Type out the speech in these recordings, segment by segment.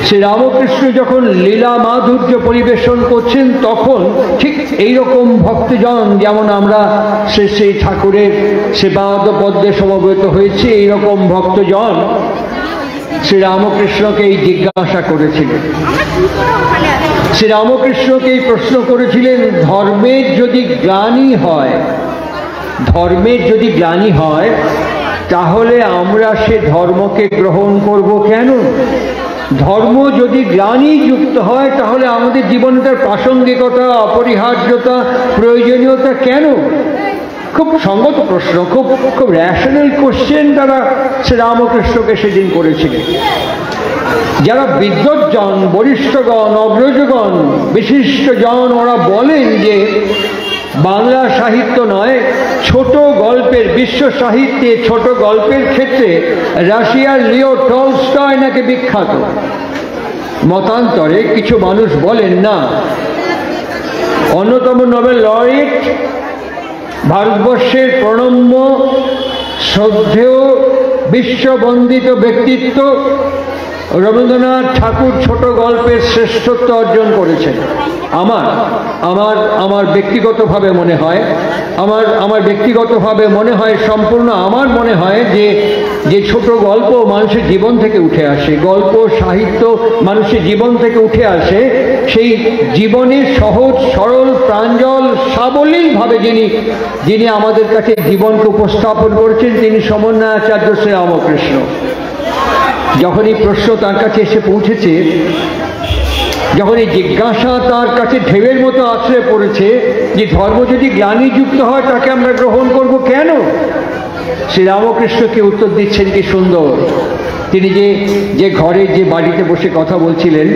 শ্রী রামকৃষ্ণ যখন লীলা মাধুর্য পরিবেশন করছেন তখন ঠিক এইরকম ভক্তজন, যেমন আমরা সেই ঠাকুরের সেবাদ পদ্মে সমবেত হয়েছে, এইরকম ভক্তজন শ্রী রামকৃষ্ণকে এই জিজ্ঞাসা করেছিলেন। শ্রী রামকৃষ্ণকে এই প্রশ্ন করেছিলেন, ধর্মের যদি গ্লানি হয়, ধর্মের যদি গ্লানি হয় তাহলে আমরা সে ধর্মকে গ্রহণ করব কেন? ধর্ম যদি গ্লানি যুক্ত হয় তাহলে আমাদের জীবনে তার প্রাসঙ্গিকতা, অপরিহার্যতা, প্রয়োজনীয়তা কেন? খুব সঙ্গত প্রশ্ন, খুব খুব র্যাশনাল কোশ্চেন তারা শ্রী রামকৃষ্ণকে সেদিন করেছিলেন। যারা বিদ্বজ্জন, বরিষ্ঠগণ, অগ্রজগণ, বিশিষ্টজন, ওরা বলেন যে বাংলা সাহিত্য নয়, ছোট গল্পের, বিশ্ব সাহিত্যে ছোট গল্পের ক্ষেত্রে রাশিয়ার লিও টলস্টয় নাকি বিখ্যাত। মতান্তরে কিছু মানুষ বলেন না, অন্যতম নোবেল লরেট, ভারতবর্ষের প্রণম্য শ্রদ্ধেয় বিশ্ববন্দিত ব্যক্তিত্ব রবীন্দ্রনাথ ঠাকুর ছোট গল্পের শ্রেষ্ঠত্ব অর্জন করেছেন। আমার ব্যক্তিগতভাবে মনে হয়, আমার ব্যক্তিগতভাবে মনে হয়, সম্পূর্ণ আমার মনে হয় যে ছোট গল্প মানুষের জীবন থেকে উঠে আসে, গল্প সাহিত্য মানুষের জীবন থেকে উঠে আসে, সেই জীবনের সহজ সরল প্রাঞ্জল সাবলীলভাবে যিনি আমাদের কাছে জীবনকে উপস্থাপন করেছেন তিনি সমন্বয়াচার্য শ্রী রামকৃষ্ণ। যখন এই প্রশ্ন তার কাছে এসে পৌঁছেছে, যখন এই জিজ্ঞাসা তার কাছে ঢেউয়ের মতো আছড়ে পড়েছে যে ধর্ম যদি গ্লানিযুক্ত হয় তাকে আমরা গ্রহণ করব কেন, শ্রী রামকৃষ্ণকে উত্তর দিচ্ছেন কি সুন্দর। তিনি যে ঘরে, যে বাড়িতে বসে কথা বলছিলেন,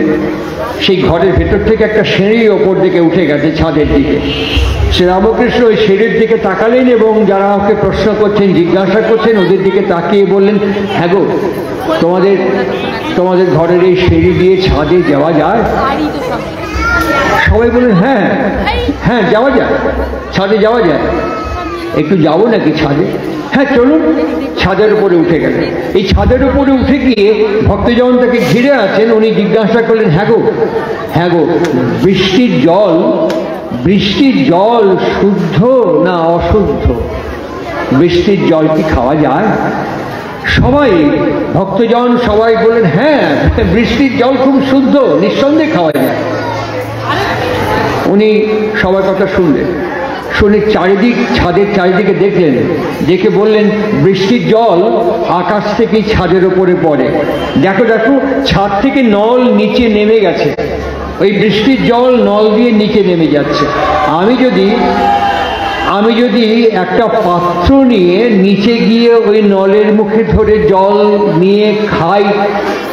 সেই ঘরের ভেতর থেকে একটা সিঁড়ি ওপর দিকে উঠে গেছে ছাদের দিকে। শ্রী রামকৃষ্ণ ওই সিঁড়ির দিকে তাকালেন এবং যারা ওকে প্রশ্ন করছেন, জিজ্ঞাসা করছেন, ওদের দিকে তাকিয়ে বললেন, হ্যাঁ গো, তোমাদের ঘরের এই সিঁড়ি দিয়ে ছাদে যাওয়া যায়? সবাই বললেন, হ্যাঁ হ্যাঁ যাওয়া যায়, ছাদে যাওয়া যায়। একটু যাবো নাকি ছাদে? হ্যাঁ চলুন। ছাদের উপরে উঠে গেলেন। এই ছাদের উপরে উঠে গিয়ে ভক্তজন তাকে ঘিরে আছেন, উনি জিজ্ঞাসা করলেন, হ্যাঁ গো, বৃষ্টির জল শুদ্ধ না অশুদ্ধ? বৃষ্টির জল কি খাওয়া যায়? সবাই ভক্তজন সবাই বললেন, হ্যাঁ বৃষ্টির জল খুব শুদ্ধ, নিঃসন্দেহে খাওয়া যায়। উনি সবার কথা শুনলেন, শুনে ছাদের চারিদিকে দেখলেন, দেখে বললেন, বৃষ্টির জল আকাশ থেকেই ছাদের উপরে পড়ে, দেখো ছাদ থেকে নল নিচে নেমে গেছে, ওই বৃষ্টির জল নল দিয়ে নিচে নেমে যাচ্ছে। আমি যদি একটা পাত্র নিয়ে নিচে গিয়ে ওই নলের মুখে ধরে জল নিয়ে খাই,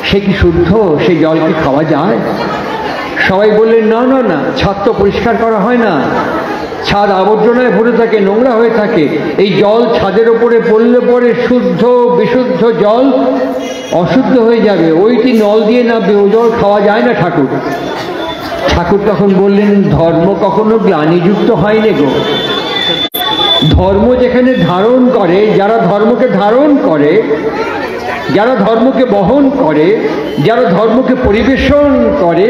সে কি শুদ্ধ? সেই জল কি খাওয়া যায়? সবাই বললেন, না, ছাদ তো পরিষ্কার করা হয় না, ছাদ আবর্জনায় ভরে থাকে, নোংরা হয়ে থাকে, এই জল ছাদের ওপরে পড়লে পরে শুদ্ধ বিশুদ্ধ জল অশুদ্ধ হয়ে যাবে, ওইটি নল দিয়ে নামবে, ও জল খাওয়া যায় না ঠাকুর। ঠাকুর তখন বললেন, ধর্ম কখনো গ্লানিযুক্ত হয়নি গো। ধর্ম যেখানে ধারণ করে, যারা ধর্মকে ধারণ করে, যারা ধর্মকে বহন করে, যারা ধর্মকে পরিবেশন করে,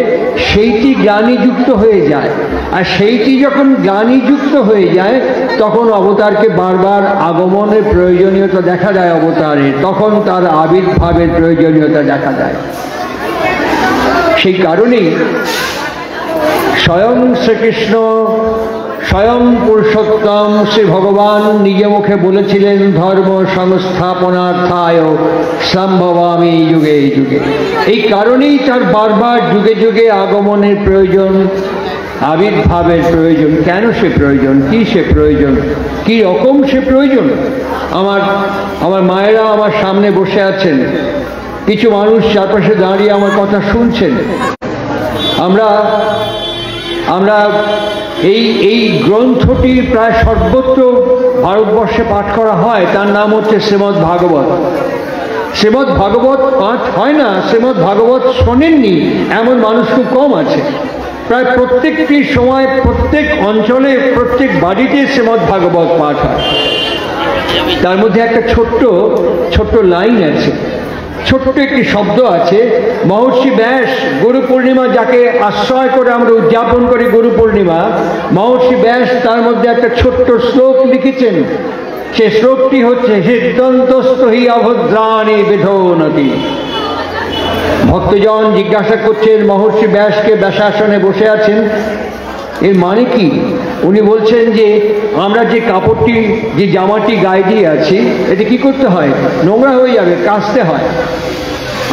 সেইটি গ্লানিযুক্ত হয়ে যায়। আর সেইটি যখন গ্লানিযুক্ত হয়ে যায় তখন অবতারকে বারবার আগমনের প্রয়োজনীয়তা দেখা যায় অবতারের, তখন তার আবির্ভাবের প্রয়োজনীয়তা দেখা যায়। সেই কারণেই স্বয়ং শ্রীকৃষ্ণ, স্বয়ং পুরুষোত্তম শ্রী ভগবান নিজে মুখে বলেছিলেন, ধর্ম সংস্থাপনার্থায় সম্ভবামি যুগে যুগে। এই কারণেই তার বারবার যুগে যুগে আগমনের প্রয়োজন, আবির্ভাবের প্রয়োজন। কেন সে প্রয়োজন? কি সে প্রয়োজন? কি রকম সে প্রয়োজন? আমার মায়েরা আমার সামনে বসে আছেন, কিছু মানুষ চারপাশে দাঁড়িয়ে আমার কথা শুনছেন। আমরা এই গ্রন্থটি প্রায় সর্বত্র ভারতবর্ষে পাঠ করা হয়, তার নাম হচ্ছে শ্রীমদ্ ভাগবত। শ্রীমদ্ ভাগবত পাঠ হয় না, শ্রীমদ্ ভাগবত শোনেননি এমন মানুষ খুব কম আছে। প্রায় প্রত্যেকটি সময়, প্রত্যেক অঞ্চলে, প্রত্যেক বাড়িতে শ্রীমদ্ ভাগবত পাঠ হয়। তার মধ্যে একটা ছোট্ট লাইন আছে, ছোট্ট একটি শব্দ আছে। মহর্ষি ব্যাস গুরু পূর্ণিমা যাকে আশ্রয় করে আমরা উদযাপন করি গুরু পূর্ণিমা, মহর্ষি ব্যাস তার মধ্যে একটা ছোট্ট শ্লোক লিখেছেন। সে শ্লোকটি হচ্ছে সিদ্ধান্তস্থ হি অভদ্রাণী বিধোনতি। ভক্তজন জিজ্ঞাসা করছেন মহর্ষি ব্যাসকে, ব্যাসাসনে বসে আছেন, এর মানে কি? উনি বলছেন যে আমরা যে কাপড়টি, যে জামাটি গায়ে দিয়ে আছি, এতে কি করতে হয়? নোংরা হয়ে যাবে, কাচতে হয়।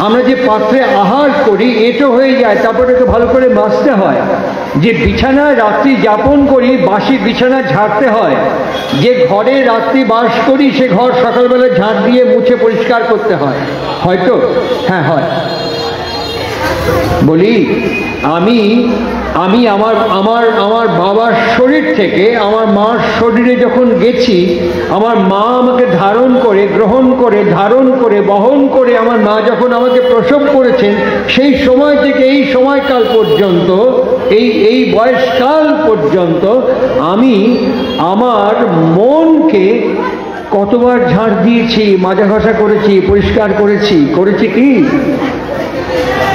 আমরা যে পাত্রে আহার করি এটো হয়ে যায়, তারপরে তো ভালো করে মাজতে হয়। যে বিছানায় রাত্রি যাপন করি, বাসি বিছানা ঝাড়তে হয়। যে ঘরে রাত্রি বাস করি সে ঘর সকালবেলা ঝাঁট দিয়ে মুছে পরিষ্কার করতে হয়, হয়তো? হ্যাঁ হয়। বলি আমি আমি আমার আমার আমার বাবার শরীর থেকে আমার মার শরীরে যখন গেছি, আমার মা আমাকে ধারণ করে, গ্রহণ করে, ধারণ করে, বহন করে আমার মা যখন আমাকে প্রসব করেছেন, সেই সময় থেকে এই সময়কাল পর্যন্ত, এই বয়সকাল পর্যন্ত আমি আমার মনকে কতবার ঝাড় দিয়েছি, মাজা ঘষা করেছি, পরিষ্কার করেছি। করেছি কি?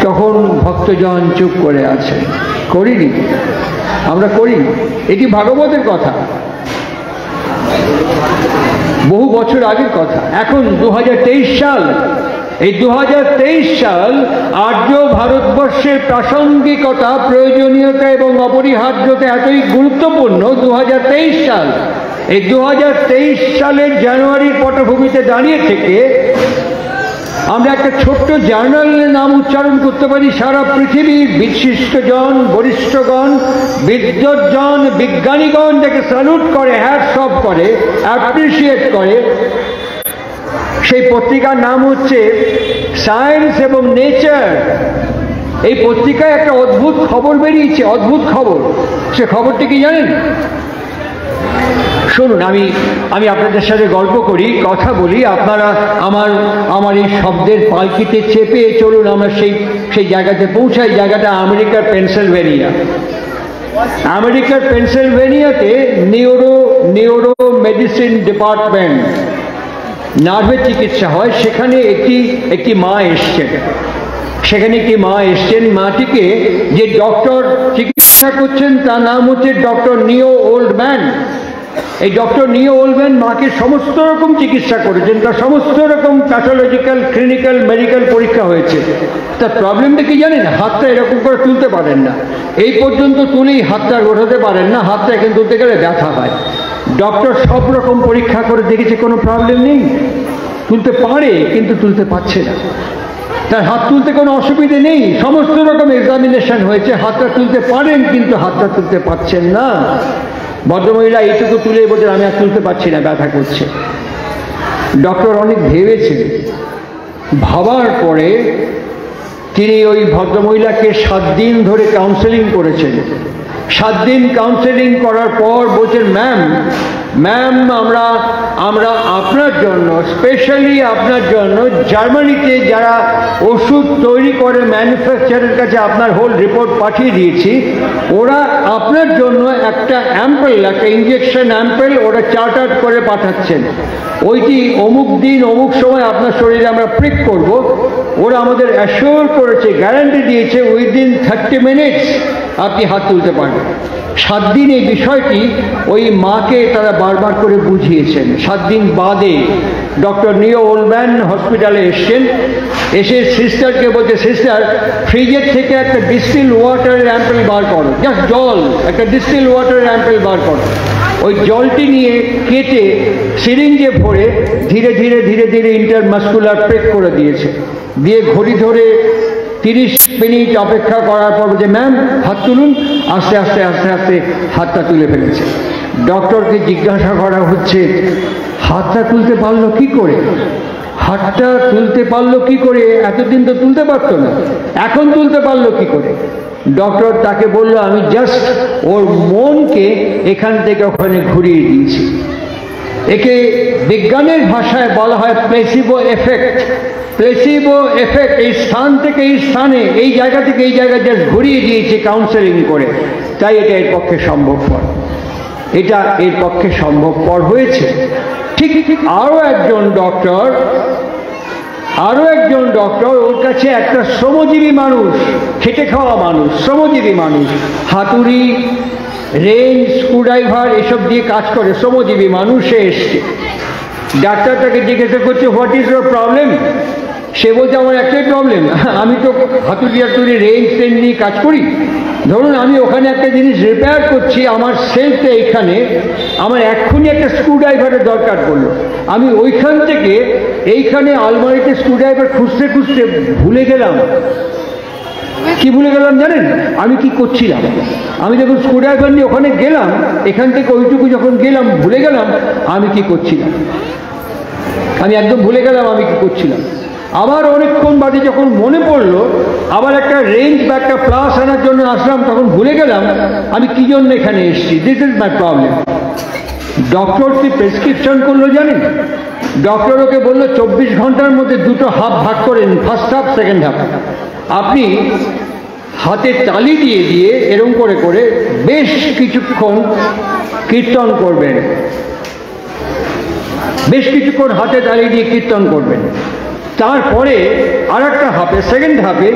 তখন ভক্তজন চুপ করে আছে। করিনি, আমরা করি। এটি ভাগবতের কথা, বহু বছর আগের কথা। এখন 2023 সাল। এই 2023 সাল আর্য ভারতবর্ষের প্রাসঙ্গিকতা, প্রয়োজনীয়তা এবং অপরিহার্যতা এতই গুরুত্বপূর্ণ। 2023 সাল, এই 2023 সালের জানুয়ারির পটভূমিতে দাঁড়িয়ে থেকে আমরা একটা ছোট্ট জার্নালের নাম উচ্চারণ করতে পারি। সারা পৃথিবীর বিশিষ্টজন, বরিষ্ঠগণ, বিদ্বজ্জন, বিজ্ঞানীগণ যাকে স্যালুট করে, হ্যাটস অফ করে, অ্যাপ্রিসিয়েট করে, সেই পত্রিকার নাম হচ্ছে সায়েন্স এবং নেচার। এই পত্রিকায় একটা অদ্ভুত খবর বেরিয়েছে, অদ্ভুত খবর। সে খবরটি কি জানেন? শুনুন, আমি আপনাদের সাথে গল্প করি, কথা বলি, আপনারা আমার এই শব্দের পালকিতে চেপে চলুন, আমরা সেই জায়গাতে পৌঁছাই। জায়গাটা আমেরিকার পেনসিলভেনিয়া। আমেরিকার পেনসিলভেনিয়াতে নিউরো মেডিসিন ডিপার্টমেন্ট, নার্ভের চিকিৎসা হয়। সেখানে একটি মা এসছেন। মাটিকে যে ডক্টর চিকিৎসা করছেন তার নাম হচ্ছে ডক্টর নিও ওল্ডম্যান। এই ডক্টর নিও ওল্ডম্যান মাকে সমস্ত রকম চিকিৎসা করেছেন, তার সমস্ত রকম প্যাথোলজিক্যাল, ক্লিনিক্যাল, মেডিকেল পরীক্ষা হয়েছে। তার প্রবলেমটা কি জানেন? হাতটা এরকম করে তুলতে পারেন না, এই পর্যন্ত তুলেই হাতটা ওঠাতে পারেন না, হাতটা এখন তুলতে গেলে ব্যথা হয়। ডক্টর সব রকম পরীক্ষা করে দেখেছে, কোনো প্রবলেম নেই, তুলতে পারে কিন্তু তুলতে পারছে না। তার হাত তুলতে কোনো অসুবিধে নেই, সমস্ত রকম এক্সামিনেশন হয়েছে, হাতটা তুলতে পারেন কিন্তু হাতটা তুলতে পারছেন না। ভদ্রমহিলা এইটুকু তুলে বলছেন আমি আর তুলতে পারছি না, ব্যথা করছে। ডক্টর অনেক ভেবেছেন, ভাবার পরে তিনি ওই ভদ্রমহিলাকে 7 দিন ধরে কাউন্সেলিং করেছেন। 7 দিন কাউন্সেলিং করার পর বলছেন, ম্যাম আমরা আপনার জন্য, স্পেশালি আপনার জন্য, জার্মানিতে যারা ওষুধ তৈরি করে ম্যানুফ্যাকচারের কাছে আপনার হোল রিপোর্ট পাঠিয়ে দিয়েছি। ওরা আপনার জন্য একটা অ্যাম্পেল, একটা ইঞ্জেকশন অ্যাম্পেল ওরা চার্টার করে পাঠাচ্ছেন। ওইটি অমুক দিন অমুক সময় আপনার শরীরে আমরা প্রিক করব। ওরা আমাদের অ্যাসিওর করেছে, গ্যারান্টি দিয়েছে উইদিন 30 মিনিটস আপনি হাত তুলতে পারবেন। 7 দিন এই বিষয়টি ওই মাকে তারা বারবার করে বুঝিয়েছেন। 7 দিন বাদে ডক্টর নিও ওল্ডম্যান হসপিটালে এসছেন। এসে সিস্টারকে বলছে, সিস্টার ফ্রিজের থেকে একটা ডিস্টিল ওয়াটারের অ্যাম্পেল বার করো, জাস্ট জল, একটা ডিস্টিল ওয়াটারের অ্যাম্পেল বার করো। ওই জলটি নিয়ে কেটে সিরিঞ্জে ভরে ধীরে ধীরে ধীরে ধীরে ইন্টারমাস্কুলার প্রেক করে দিয়েছে। দিয়ে ঘড়ি ধরে 30 মিনিট অপেক্ষা করার পর যে ম্যাম হাত তুলুন, আস্তে আস্তে আস্তে আস্তে হাতটা তুলে ফেলেছে। ডক্টরকে জিজ্ঞাসা করা হচ্ছে, হাতটা তুলতে পারলো কি করে? হাতটা তুলতে পারলো কি করে? এতদিন তো তুলতে পারতো না, এখন তুলতে পারলো কি করে? ডক্টর তাকে বলল, আমি জাস্ট ওর মনকে এখান থেকে ওখানে ঘুরিয়ে দিয়েছি। একে বিজ্ঞানের ভাষায় বলা হয় প্লেসিবো এফেক্ট। প্লেসিবো এফেক্ট, এই স্থান থেকে এই স্থানে, এই জায়গা থেকে এই জায়গায় জাস্ট ঘুরিয়ে দিয়েছে কাউন্সেলিং করে। তাই এটা এর পক্ষে সম্ভবপর, এটা এর পক্ষে সম্ভবপর হয়েছে। ঠিক আরও একজন ডক্টর আরো একজন ডক্টর, ওর কাছে একটা শ্রমজীবী মানুষ, খেটে খাওয়া মানুষ, শ্রমজীবী মানুষ, হাতুড়ি, রেঞ্জ, স্ক্রুড্রাইভার এসব দিয়ে কাজ করে, শ্রমজীবী মানুষ। সে এসছে, ডাক্তার তাকে জিজ্ঞাসা করছে হোয়াট ইজ ইউর প্রবলেম। সে বলছে আমার একটাই প্রবলেম, আমি তো হাতুড়ি হাতুড়ি রেঞ্জ টেঞ্জ নিয়ে কাজ করি। ধরুন আমি ওখানে একটা জিনিস রিপেয়ার করছি, আমার সেলফে এইখানে আমার এক্ষুনি একটা স্ক্রুড্রাইভারের দরকার পড়লো, আমি ওইখান থেকে এইখানে আলমারিতে স্ক্রুড্রাইভার খুঁজতে খুঁজতে ভুলে গেলাম। কি ভুলে গেলাম জানেন? আমি কি করছিলাম? আমি যখন স্ক্রুড্রাইভার নিয়ে ওখানে গেলাম, এখান থেকে ওইটুকু যখন গেলাম ভুলে গেলাম আমি কি করছিলাম। আমি একদম ভুলে গেলাম আমি কি করছিলাম। আবার অনেকক্ষণ বাদে যখন মনে পড়লো, আবার একটা রেঞ্জ বা একটা প্লাস আনার জন্য আসলাম, তখন ভুলে গেলাম আমি কি জন্য এখানে এসেছি। This is my problem. Doctor কি প্রেসক্রিপশন করলো জানেন? ডক্টর ওকে বললো 24 ঘন্টার মধ্যে দুটো হাফ ভাগ করেন, ফার্স্ট হাফ সেকেন্ড হাফ। আপনি হাতে তালি দিয়ে দিয়ে এরকম করে করে বেশ কিছুক্ষণ কীর্তন করবেন, বেশ কিছুক্ষণ হাতে তালি দিয়ে কীর্তন করবেন। তারপরে আর একটা হাফে, সেকেন্ড হাফে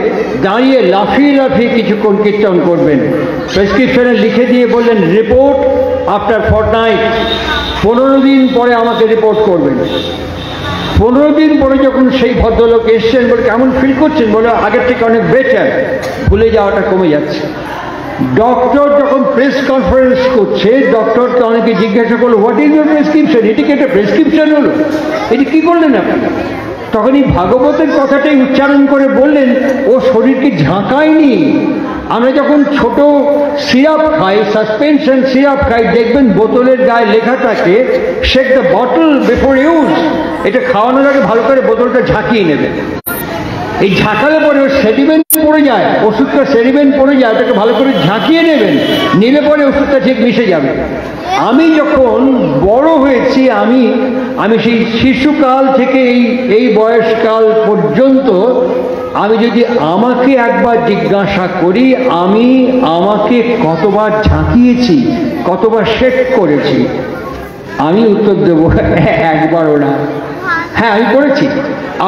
দাঁড়িয়ে লাফিয়ে লাফিয়ে কিছুক্ষণ কীর্তন করবেন। প্রেসক্রিপশনে লিখে দিয়ে বললেন রিপোর্ট আফটার ফর্টনাইট, 15 দিন পরে আমাকে রিপোর্ট করবেন। 15 দিন পরে যখন সেই ভদ্রলোক এসছেন, বলে কেমন ফিল করছেন? বলে আগের থেকে অনেক বেটার, ভুলে যাওয়াটা কমে যাচ্ছে। ডক্টর যখন প্রেস কনফারেন্স করছে, ডক্টর তো অনেকে জিজ্ঞাসা করলো হোয়াট ইজ ইউর প্রেসক্রিপশন, এটি কি একটা প্রেসক্রিপশন হলো, এটি কি করলেন আপনি? তখন এই ভাগবতের কথাটাই উচ্চারণ করে বললেন ও শরীরকে ঝাঁকায়নি। আমরা যখন ছোট সিরাপ খাই, সাসপেনশন সিরাপ খাই, দেখবেন বোতলের গায়ে লেখা থাকে shake the bottle before use. এটা খাওয়ানোর আগে ভালো করে বোতলটা ঝাঁকিয়ে নেবেন। এই ঝাঁকালে পরে সেডিমেন্ট পড়ে যায়, ওষুধটা সেডিমেন্ট পড়ে যায়, ওটাকে ভালো করে ঝাঁকিয়ে নেবেন, নিলে পরে ওষুধটা ঠিক মিশে যাবে। আমি যখন বড় হয়েছি, আমি সেই শিশুকাল থেকে এই বয়সকাল পর্যন্ত আমি যদি আমাকে একবার জিজ্ঞাসা করি আমি আমাকে কতবার ঝাঁকিয়েছি, কতবার শেক করেছি, আমি উত্তর দেব একবারও না। হ্যাঁ আমি করেছি।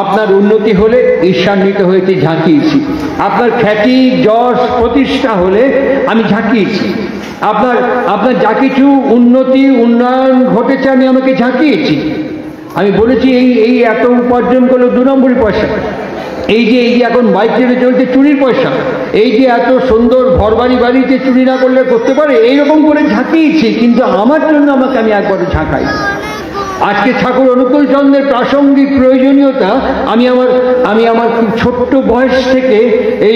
আপনার উন্নতি হলে ঈর্ষান্বিত হয়েছে, ঝাঁকিয়েছি। আপনার খ্যাতি যশ প্রতিষ্ঠা হলে আমি ঝাঁকিয়েছি। আপনার যা কিছু উন্নতি উন্নয়ন ঘটেছে আমি আমাকে ঝাঁকিয়েছি। আমি বলেছি এই এত উপার্জন করলো 2 নম্বরই পয়সা, এই যে এখন বাইক চেপে চলছে চুরির পয়সা, এই যে এত সুন্দর ঘরবাড়ি বাড়িতে চুরি না করলে করতে পারে, এইরকম করে ঝাঁকিয়েছি। কিন্তু আমার জন্য আমি একবারও ঝাঁকাই। আজকে ঠাকুর অনুকূল চন্দ্রের প্রাসঙ্গিক প্রয়োজনীয়তা আমি আমার খুব ছোট্ট বয়স থেকে এই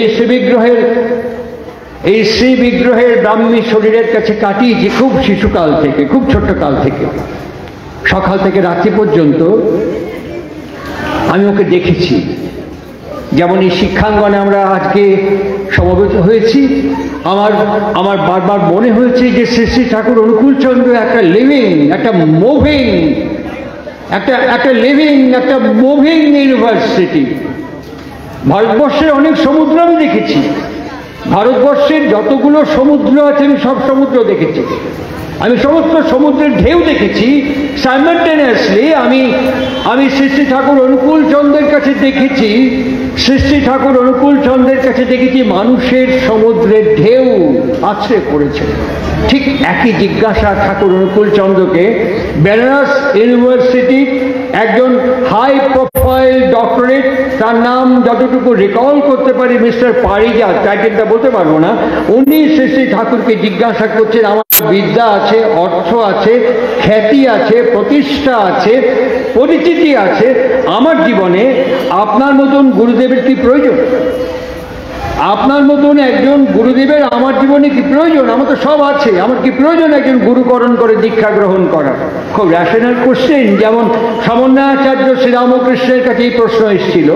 শ্রী বিগ্রহের ব্রাহ্মী শরীরের কাছে কাটিয়েছি, খুব শিশুকাল থেকে, খুব ছোট্ট কাল থেকে, সকাল থেকে রাত্রি পর্যন্ত আমি ওকে দেখেছি। যেমন এই শিক্ষাঙ্গনে আমরা আজকে সমবেত হয়েছি, আমার বারবার মনে হয়েছে যে শ্রী শ্রী ঠাকুর অনুকূল চন্দ্র একটা লিভিং, একটা মুভিং ইউনিভার্সিটি। ভারতবর্ষের অনেক সমুদ্র আমি দেখেছি, ভারতবর্ষের যতগুলো সমুদ্র আছে আমি সব সমুদ্র দেখেছি, আমি সমস্ত সমুদ্রের ঢেউ দেখেছি। সাইমালটেনিয়াসলি আমি শ্রী শ্রী ঠাকুর অনুকূল চন্দ্রের কাছে দেখেছি, শ্রী শ্রী ঠাকুর অনুকূল চন্দ্রের কাছে দেখেছি মানুষের সমুদ্রের ঢেউ আছড়ে পড়েছে। ঠিক একই জিজ্ঞাসা ঠাকুর অনুকূল চন্দ্রকে বেনারস ইউনিভার্সিটি একজন হাই প্রোফাইল ডক্টরেট, তার নাম যতটুকু রিকল করতে পারি মিস্টার পারিজাত, টাইটেলটা বলতে পারবো না, উনি শ্রী শ্রী ঠাকুরকে জিজ্ঞাসা করছেন আমার বিদ্যা আছে, অর্থ আছে, খ্যাতি আছে, প্রতিষ্ঠা আছে, পরিচিতি আছে, আমার জীবনে আপনার মতন গুরুদেবের কি প্রয়োজন? আপনার মতন একজন গুরুদেবের আমার জীবনে কি প্রয়োজন? আমার তো সব আছে, আমার কি প্রয়োজন একজন গুরুকরণ করে দীক্ষা গ্রহণ করার? খুব র্যাশনাল কোশ্চেন। যেমন সমন্বয়াচার্য শ্রীরামকৃষ্ণের কাছে এই প্রশ্ন এসেছিল,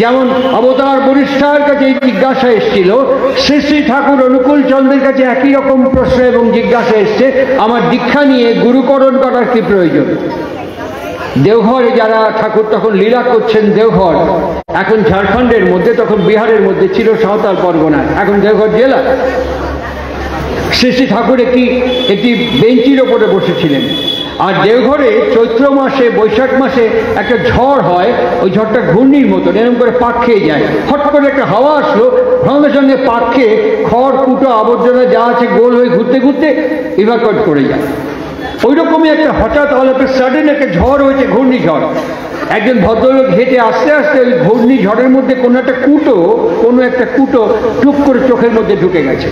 যেমন অবতার বরিষ্ঠার কাছে এই জিজ্ঞাসা এসেছিল, শ্রী শ্রী ঠাকুর অনুকূল চন্দ্রের কাছে একই রকম প্রশ্ন এবং জিজ্ঞাসা এসছে, আমার দীক্ষা নিয়ে গুরুকরণ করার কি প্রয়োজন? দেওঘরে যারা ঠাকুর তখন লীলা করছেন, দেওঘর এখন ঝাড়খণ্ডের মধ্যে, তখন বিহারের মধ্যে ছিল, সাঁওতাল পরগনা, এখন দেওঘর জেলা। শ্রী শ্রী ঠাকুর একটি বেঞ্চির ওপরে বসেছিলেন, আর দেওঘরে চৈত্র মাসে বৈশাখ মাসে একটা ঝড় হয়, ওই ঝড়টা ঘূর্ণির মতন এরকম করে পাক খেয়ে যায়। হট করে একটা হাওয়া আসলো, সঙ্গে সঙ্গে পাক খেয়ে খড় কুটো আবর্জনা যা আছে গোল হয়ে ঘুরতে ঘুরতে ইভাকুয়েট করে যায়। ওই রকমই একটা হঠাৎ সাডেন একটা ঝড় হয়েছে, ঘূর্ণিঝড়। একজন ভদ্রলোক হেঁটে আস্তে আস্তে ওই ঘূর্ণিঝড়ের মধ্যে কোনো একটা কুটো টুপ করে চোখের মধ্যে ঢুকে গেছে।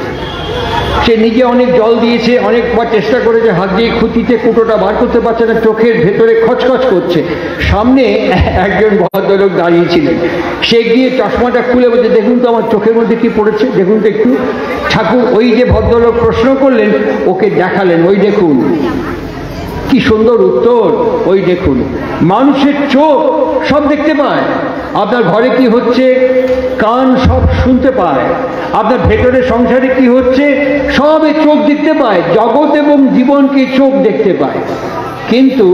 সে নিজে অনেক জল দিয়েছে, অনেকবার চেষ্টা করেছে, হাত দিয়ে খুঁটিতে কুটোটা বার করতে পারছে না, চোখের ভেতরে খচখচ করছে। সামনে একজন ভদ্রলোক দাঁড়িয়েছিলেন, সে গিয়ে চশমাটা খুলে বলছে, দেখুন তো আমার চোখের মধ্যে কি পড়েছে, দেখুন তো একটু। ঠাকুর ওই যে ভদ্রলোক প্রশ্ন করলেন ওকে দেখালেন, ওই দেখুন। কি সুন্দর উত্তর, ওই দেখুন। মানুষের চোখ সব দেখতে পায়, আপনার ঘরে কি হচ্ছে কান সব শুনতে পায়, আপনার ভেতরে সংসারে কি হচ্ছে সব এই চোখ দেখতে পায়। জগৎ এবং জীবনকে চোখ দেখতে পায়, কিন্তু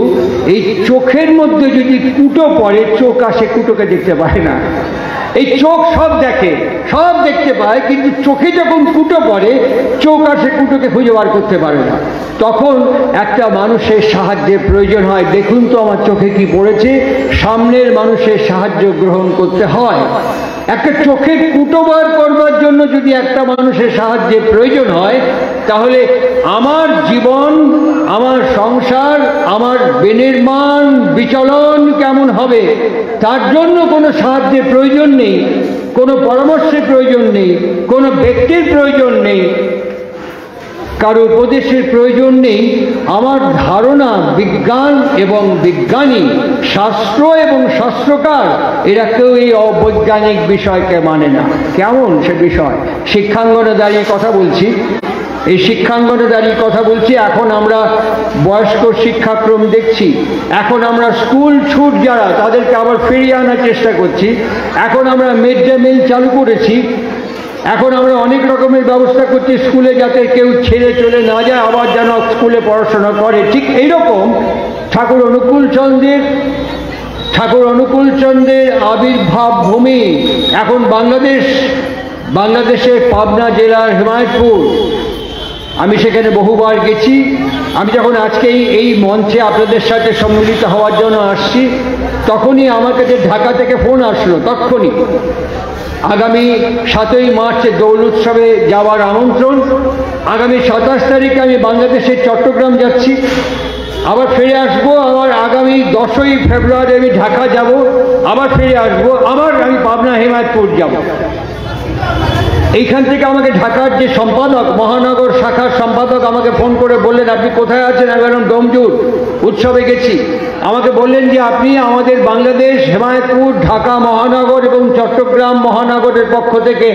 এই চোখের মধ্যে যদি কুটো পড়ে চোখ আসে কুটোকে দেখতে পায় না। এই চোখ সব দেখে, সব দেখতে পায়, কিন্তু চোখে যখন কুটো পড়ে চোখ আসে কুটোকে খুঁজে বার করতে পারে না। তখন একটা মানুষের সাহায্যের প্রয়োজন হয়। দেখুন তো আমার চোখে কি পড়েছে, সামনের মানুষের সাহায্য গ্রহণ করতে হয়। একটা চোখের কুটো বার করবার জন্য যদি একটা মানুষের সাহায্যের প্রয়োজন হয়, তাহলে আমার জীবন, আমার সংসার, আমার বিনির্মাণ বিচলন কেমন হবে, তার জন্য কোনো সাহায্যের প্রয়োজন নেই, কোনো পরামর্শের প্রয়োজন নেই, কোনো ব্যক্তির প্রয়োজন নেই, কারো উপদেশের প্রয়োজন নেই। আমার ধারণা বিজ্ঞান এবং বিজ্ঞানী, শাস্ত্র এবং শাস্ত্রকার, এরা কেউ এই অবৈজ্ঞানিক বিষয়কে মানে না। কেমন সে বিষয়? শিক্ষাঙ্গনে দাঁড়িয়ে কথা বলছি, এই শিক্ষাঙ্গনে দাঁড়িয়ে কথা বলছি। এখন আমরা বয়স্ক শিক্ষাক্রম দেখছি, এখন আমরা স্কুল ছুট যারা তাদেরকে আবার ফিরিয়ে আনার চেষ্টা করছি, এখন আমরা মিড ডে মিল চালু করেছি, এখন আমরা অনেক রকমের ব্যবস্থা করছি স্কুলে যাতে কেউ ছেড়ে চলে না যায়, আবার যেন স্কুলে পড়াশোনা করে। ঠিক এইরকম ঠাকুর অনুকূলচন্দ্রের আবির্ভাব ভূমি এখন বাংলাদেশের পাবনা জেলার হিমায়তপুর। আমি সেখানে বহুবার গেছি। আমি যখন আজকে এই মঞ্চে আপনাদের সাথে সম্মিলিত হওয়ার জন্য আসছি, তখনই আমার কাছে ঢাকা থেকে ফোন আসলো, তখনই আগামী 7ই মার্চে দোল উৎসবে যাওয়ার আমন্ত্রণ। আগামী 27 তারিখে আমি বাংলাদেশের চট্টগ্রাম যাচ্ছি, আবার ফিরে আসবো। আবার আগামী 10ই ফেব্রুয়ারি আমি ঢাকা যাব, আবার ফিরে আসবো, আবার আমি পাবনা হিমায়তপুর যাব। এইখান থেকে আমাকে ঢাকার যে সম্পাদক, মহানগর শাখার সম্পাদক আমাকে ফোন করে বললেন, আপনি কোথায় আছেন? আমি বললাম ডোমজুর উৎসবে গেছি। আমাকে বললেন যে আপনি আমাদের বাংলাদেশ হিমায়তপুর, ঢাকা মহানগর এবং চট্টগ্রাম মহানগরের পক্ষ থেকে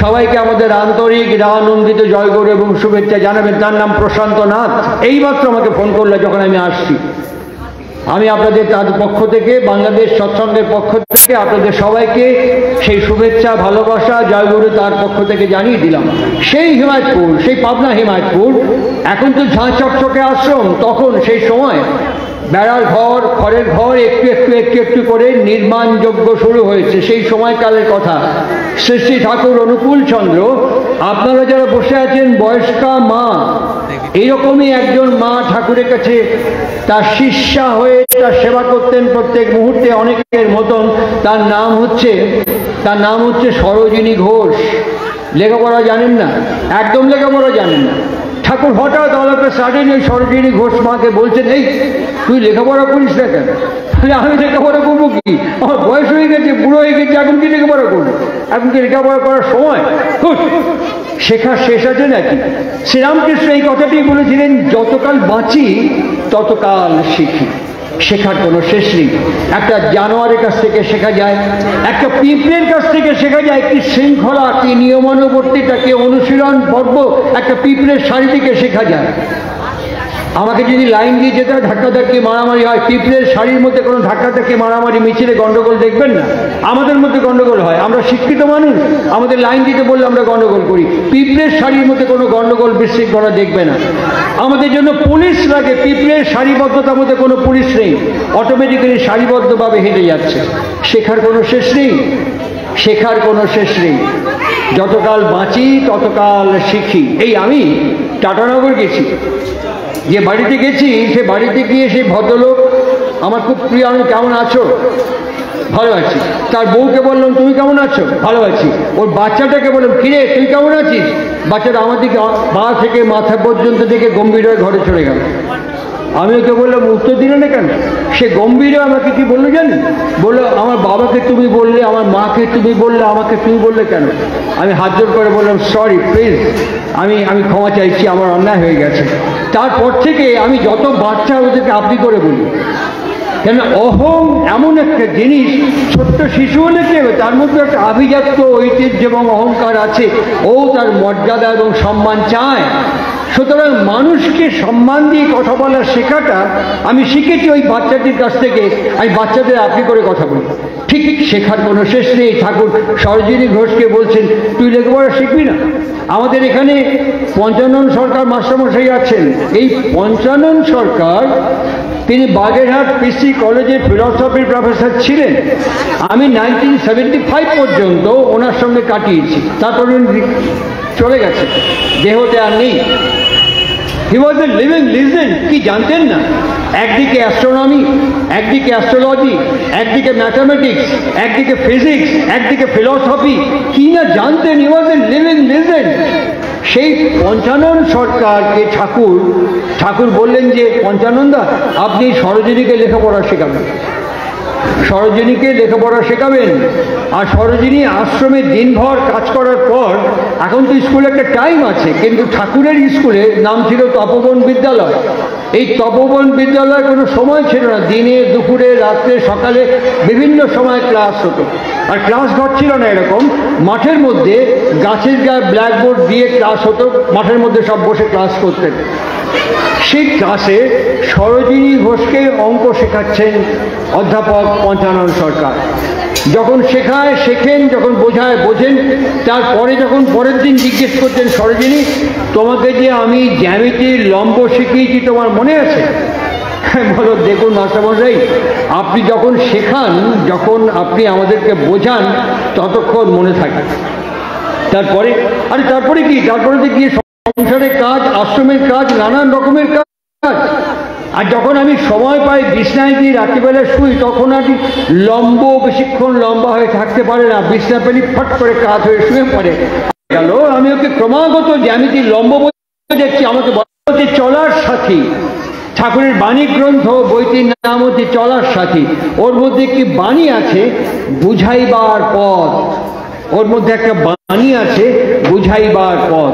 সবাইকে আমাদের আন্তরিক আনন্দিত জয়গুরু এবং শুভেচ্ছা জানাবেন। তার নাম প্রশান্ত নাথ। এইমাত্র আমাকে ফোন করলো যখন আমি আসছি। আমি আপনাদের তার পক্ষ থেকে, বাংলাদেশ সৎসঙ্গের পক্ষ থেকে আপনাদের সবাইকে সেই শুভেচ্ছা, ভালোবাসা, জয়গুরু তার পক্ষ থেকে জানিয়ে দিলাম। সেই হিমায়তপুর, সেই পাবনা হিমায়তপুর, এখন তো ঝাঁ চকচকে আশ্রম, তখন সেই সময় বেড়ার ঘর, খড়ের ঘর একটু করে নির্মাণযোগ্য শুরু হয়েছে। সেই সময়কালের কথা। শ্রী শ্রী ঠাকুর অনুকূলচন্দ্র, আপনারা যারা বসে আছেন বয়স্কা মা, এইরকমই একজন মা ঠাকুরের কাছে তার শিষ্যা হয়ে তার সেবা করতেন প্রত্যেক মুহূর্তে, অনেকের মতন। তার নাম হচ্ছে সরোজিনী ঘোষ। লেখাপড়া জানেন না, একদম লেখাপড়া জানেন না। ঠাকুর হঠাৎ সাডেন ওই সরোজিনী ঘোষ মাকে বলছেন, এই তুই লেখাপড়া করিস না কেন? আমি লেখাপড়া করবো কি, আমার বয়স হয়ে গেছে, বুড়ো হয়ে গেছে, এখন কি লেখাপড়া করবো? এখন কি লেখাপড়া করার সময়? শেখার শেষ আছে নাকি? শ্রীরামকৃষ্ণ এই কথাটি বলেছিলেন, যতকাল বাঁচি ততকাল শিখি। শেখার কোনো শেষ নেই। একটা জানোয়ারের কাছ থেকে শেখা যায়, একটা পিঁপড়ের কাছ থেকে শেখা যায় কি শৃঙ্খলা, কি নিয়মানুবর্তিতা, কি অনুশীলন পর্ব একটা পিঁপড়ের শাড়ি থেকে শেখা যায়। আমাকে যদি লাইন দিয়ে যেতে হয়, ধাক্কাধাক্কি মারামারি হয়, পিঁপড়ের শাড়ির মধ্যে কোনো ধাক্কাধাক্কি মারামারি মিছিলে গন্ডগোল দেখবেন না। আমাদের মধ্যে গন্ডগোল হয়, আমরা শিক্ষিত মানুষ, আমাদের লাইন দিতে বললে আমরা গন্ডগোল করি। পিঁপড়ের শাড়ির মধ্যে কোনো গন্ডগোল বিশৃঙ্খলা দেখবে না। আমাদের জন্য পুলিশ লাগে, পিঁপড়ের সারিবদ্ধতার মধ্যে কোনো পুলিশ নেই, অটোমেটিক্যালি সারিবদ্ধভাবে হেঁটে যাচ্ছে। শেখার কোনো শেষ নেই, শেখার কোনো শেষ নেই। যতকাল বাঁচি ততকাল শিখি। এই আমি টাটানগর গেছি, যে বাড়িতে গেছি সে বাড়িতে গিয়ে সেই ভদ্রলোক আমার খুব প্রিয়, আমি কেমন আছো, ভালো আছি। তার বউকে বললাম তুমি কেমন আছো, ভালো আছি। ওর বাচ্চাটাকে বললাম কিরে তুই কেমন আছিস, বাচ্চাটা আমার দিকে পা থেকে মাথা পর্যন্ত থেকে গম্ভীর হয়ে ঘরে চলে গেল। আমি ওকে বললাম উত্তর দিল না কেন? সে গম্ভীর আমাকে কি বললো জানেন? বললো আমার বাবাকে তুমি বললে, আমার মাকে তুমি বললে, আমাকে তুমি বললে কেন? আমি হাত জোর করে বললাম সরি প্লিজ, আমি ক্ষমা চাইছি, আমার অন্যায় হয়ে গেছে। তারপর থেকে আমি যত বাচ্চা ওদেরকে আপনি করে বলি, কেন অহং এমন একটা জিনিস, ছোট্ট শিশু হলে কি হবে, তার মধ্যে একটা আভিজাত্য ঐতিহ্য এবং অহংকার আছে, ও তার মর্যাদা এবং সম্মান চায়। সুতরাং মানুষকে সম্মান দিয়ে কথা বলার শেখাটা আমি শিখেছি ওই বাচ্চাটির কাছ থেকে। আমি বাচ্চাদের আপনি করে কথা বলি, ঠিক শেখার কোনো শেষ নেই। ঠাকুর সরোজিনী ঘোষকে বলছেন তুই লেখাপড়া শিখবি না? আমাদের এখানে পঞ্চানন সরকার মাস্টারমশাই আছেন। এই পঞ্চানন সরকার তিনি বাগেরহাট পিসি কলেজের ফিলসফির প্রফেসর ছিলেন। আমি 1975 পর্যন্ত ওনার সঙ্গে কাটিয়েছি, তারপর চলে গেছে, দেহতে আর নেই। হি ওয়াজ এ লিভিং লিজেন্ড। কি জানতেন না? একদিকে অ্যাস্ট্রোনমি, একদিকে অ্যাস্ট্রোলজি, একদিকে ম্যাথামেটিক্স, একদিকে ফিজিক্স, একদিকে ফিলসফি, কি না জানতেন। হি ওয়াজ এ লিভিং লিজেন্ড। সেই পঞ্চানন সরকারকে ঠাকুর বললেন যে পঞ্চানন্দা আপনি সরোজিনীকে লেখাপড়া শেখাবেন, সরোজিনীকে লেখাপড়া শেখাবেন। আর সরোজিনী আশ্রমে দিনভর কাজ করার পর, এখন তো স্কুলে একটা টাইম আছে, কিন্তু ঠাকুরের স্কুলে নাম ছিল তপোবন বিদ্যালয়। এই তপোবন বিদ্যালয়ে কোনো সময় ছিল না, দিনে দুপুরে রাত্রে সকালে বিভিন্ন সময় ক্লাস হতো। আর ক্লাস ঘর ছিল না এরকম, মাঠের মধ্যে গাছের গায়ে ব্ল্যাকবোর্ড দিয়ে ক্লাস হতো, মাঠের মধ্যে সব বসে ক্লাস করতেন। সেই ক্লাসে সরোজিনী ঘোষকে অঙ্ক শেখাচ্ছেন অধ্যাপক পঞ্চানন সরকার। যখন শেখেন, যখন বোঝেন। তারপরে যখন পরের দিন জিজ্ঞেস করতেন সরোজিনী তোমাকে যে আমি জ্যামিতির লম্ব শিখিয়েছি তোমার মনে আছে? বলো দেখুন মাস্টারমশাই, আপনি যখন শেখান, যখন আপনি আমাদেরকে বোঝান ততক্ষণ মনে থাকে। তারপরে কি? তারপরে তো গিয়ে সংসারের কাজ, আশ্রমের কাজ, নানান রকমের কাজ। আর যখন আমি সময় পাই বিছনায় গিয়ে রাত্রিবেলা শুই, তখন আর বেশিক্ষণ লম্বা হয়ে থাকতে পারে না, বিছনা পেলি ফট করে কাজ হয়ে শুয়ে পড়ে গেল। আমি ওকে ক্রমাগত জ্যামিতির লম্ব দেখছি, আমাকে বলতে চলার সাথী। ঠাকুরের বাণী গ্রন্থ বইটির নাম হচ্ছে চলার সাথী। ওর মধ্যে একটি বাণী আছে বুঝাইবার পথ, ওর মধ্যে একটা বাণী আছে বুঝাইবার পথ।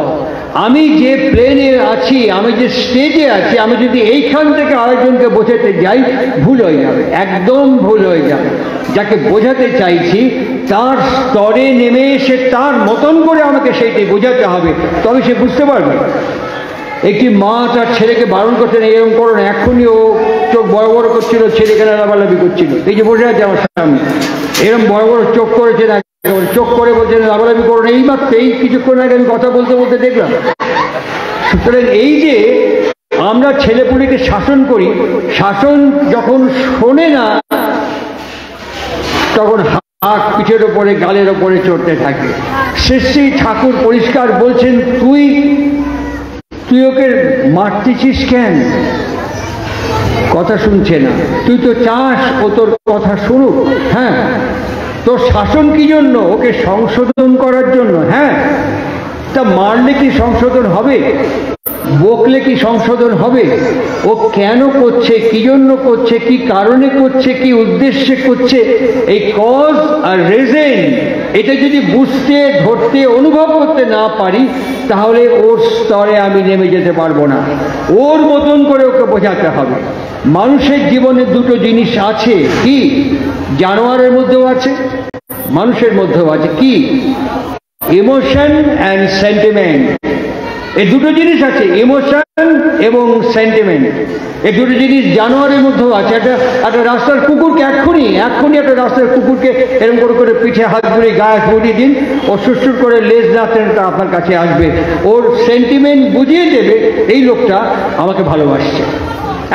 আমি যে প্লেনে আছি, আমি যে স্টেজে আছি, আমি যদি এইখান থেকে আরেকজনকে বোঝাতে যাই ভুল হয়ে যাবে, একদম ভুল হয়ে যাবে। যাকে বোঝাতে চাইছি তার স্তরে নেমে এসে তার মতন করে আমাকে সেইটি বোঝাতে হবে, তবে সে বুঝতে পারবে। একটি মা তার ছেলেকে বারণ করছেন এরকম করো না, এক্ষুনি ও চোখ বড় বড় করছিল, ছেলেকে লাফালাফি করছিল। এই যে বসে আছে আমার সামনে, এরকম বড় বড় চোখ করেছে, চোখ করে বলছেন লাফালাফি করো না। এইমাত্র এই কিছুক্ষণ আগে আমি কথা বলতে বলতে দেখলাম। সুতরাং এই যে আমরা ছেলেপুলেকে শাসন করি, শাসন যখন শোনে না তখন হাত পিঠের ওপরে, গালের ওপরে চড়তে থাকে। শ্রী ঠাকুর পরিষ্কার বলছেন তুই ওকে মারতেছিস কেন? কথা শুনছে না, তুই তো চাস ও তোর কথা শুনুক। হ্যাঁ, তোর শাসন কি জন্য? ওকে সংশোধন করার জন্য। হ্যাঁ, তা মারলে কি সংশোধন হবে? বকলে কি সংশোধন হবে? ও কেন করছে, কি জন্য করছে, কি কারণে করছে, কি উদ্দেশ্যে করছে, এই কজ আর রিজন এটা যদি বুঝতে, ধরতে, অনুভব করতে না পারি, তাহলে ওর স্তরে আমি নেমে যেতে পারবো না। ওর মতন করে ওকে বোঝাতে হবে। মানুষের জীবনে দুটো জিনিস আছে, কি? জানোয়ারের মধ্যেও আছে, মানুষের মধ্যেও আছে। কি? Emotion and sentiment. এই দুটো জিনিস আছে, ইমোশন এবং সেন্টিমেন্ট। এই দুটো জিনিস জানোয়ারের মধ্যেও আছে। একটা রাস্তার কুকুরকে এক্ষুনি একটা রাস্তার কুকুরকে এরকম করে পিঠে হাত ধরে গায়ে ফুটিয়ে দিন, ও সুরসুর করে লেজ নাচটা আপনার কাছে আসবে। ওর সেন্টিমেন্ট বুঝিয়ে দেবে এই লোকটা আমাকে ভালোবাসছে।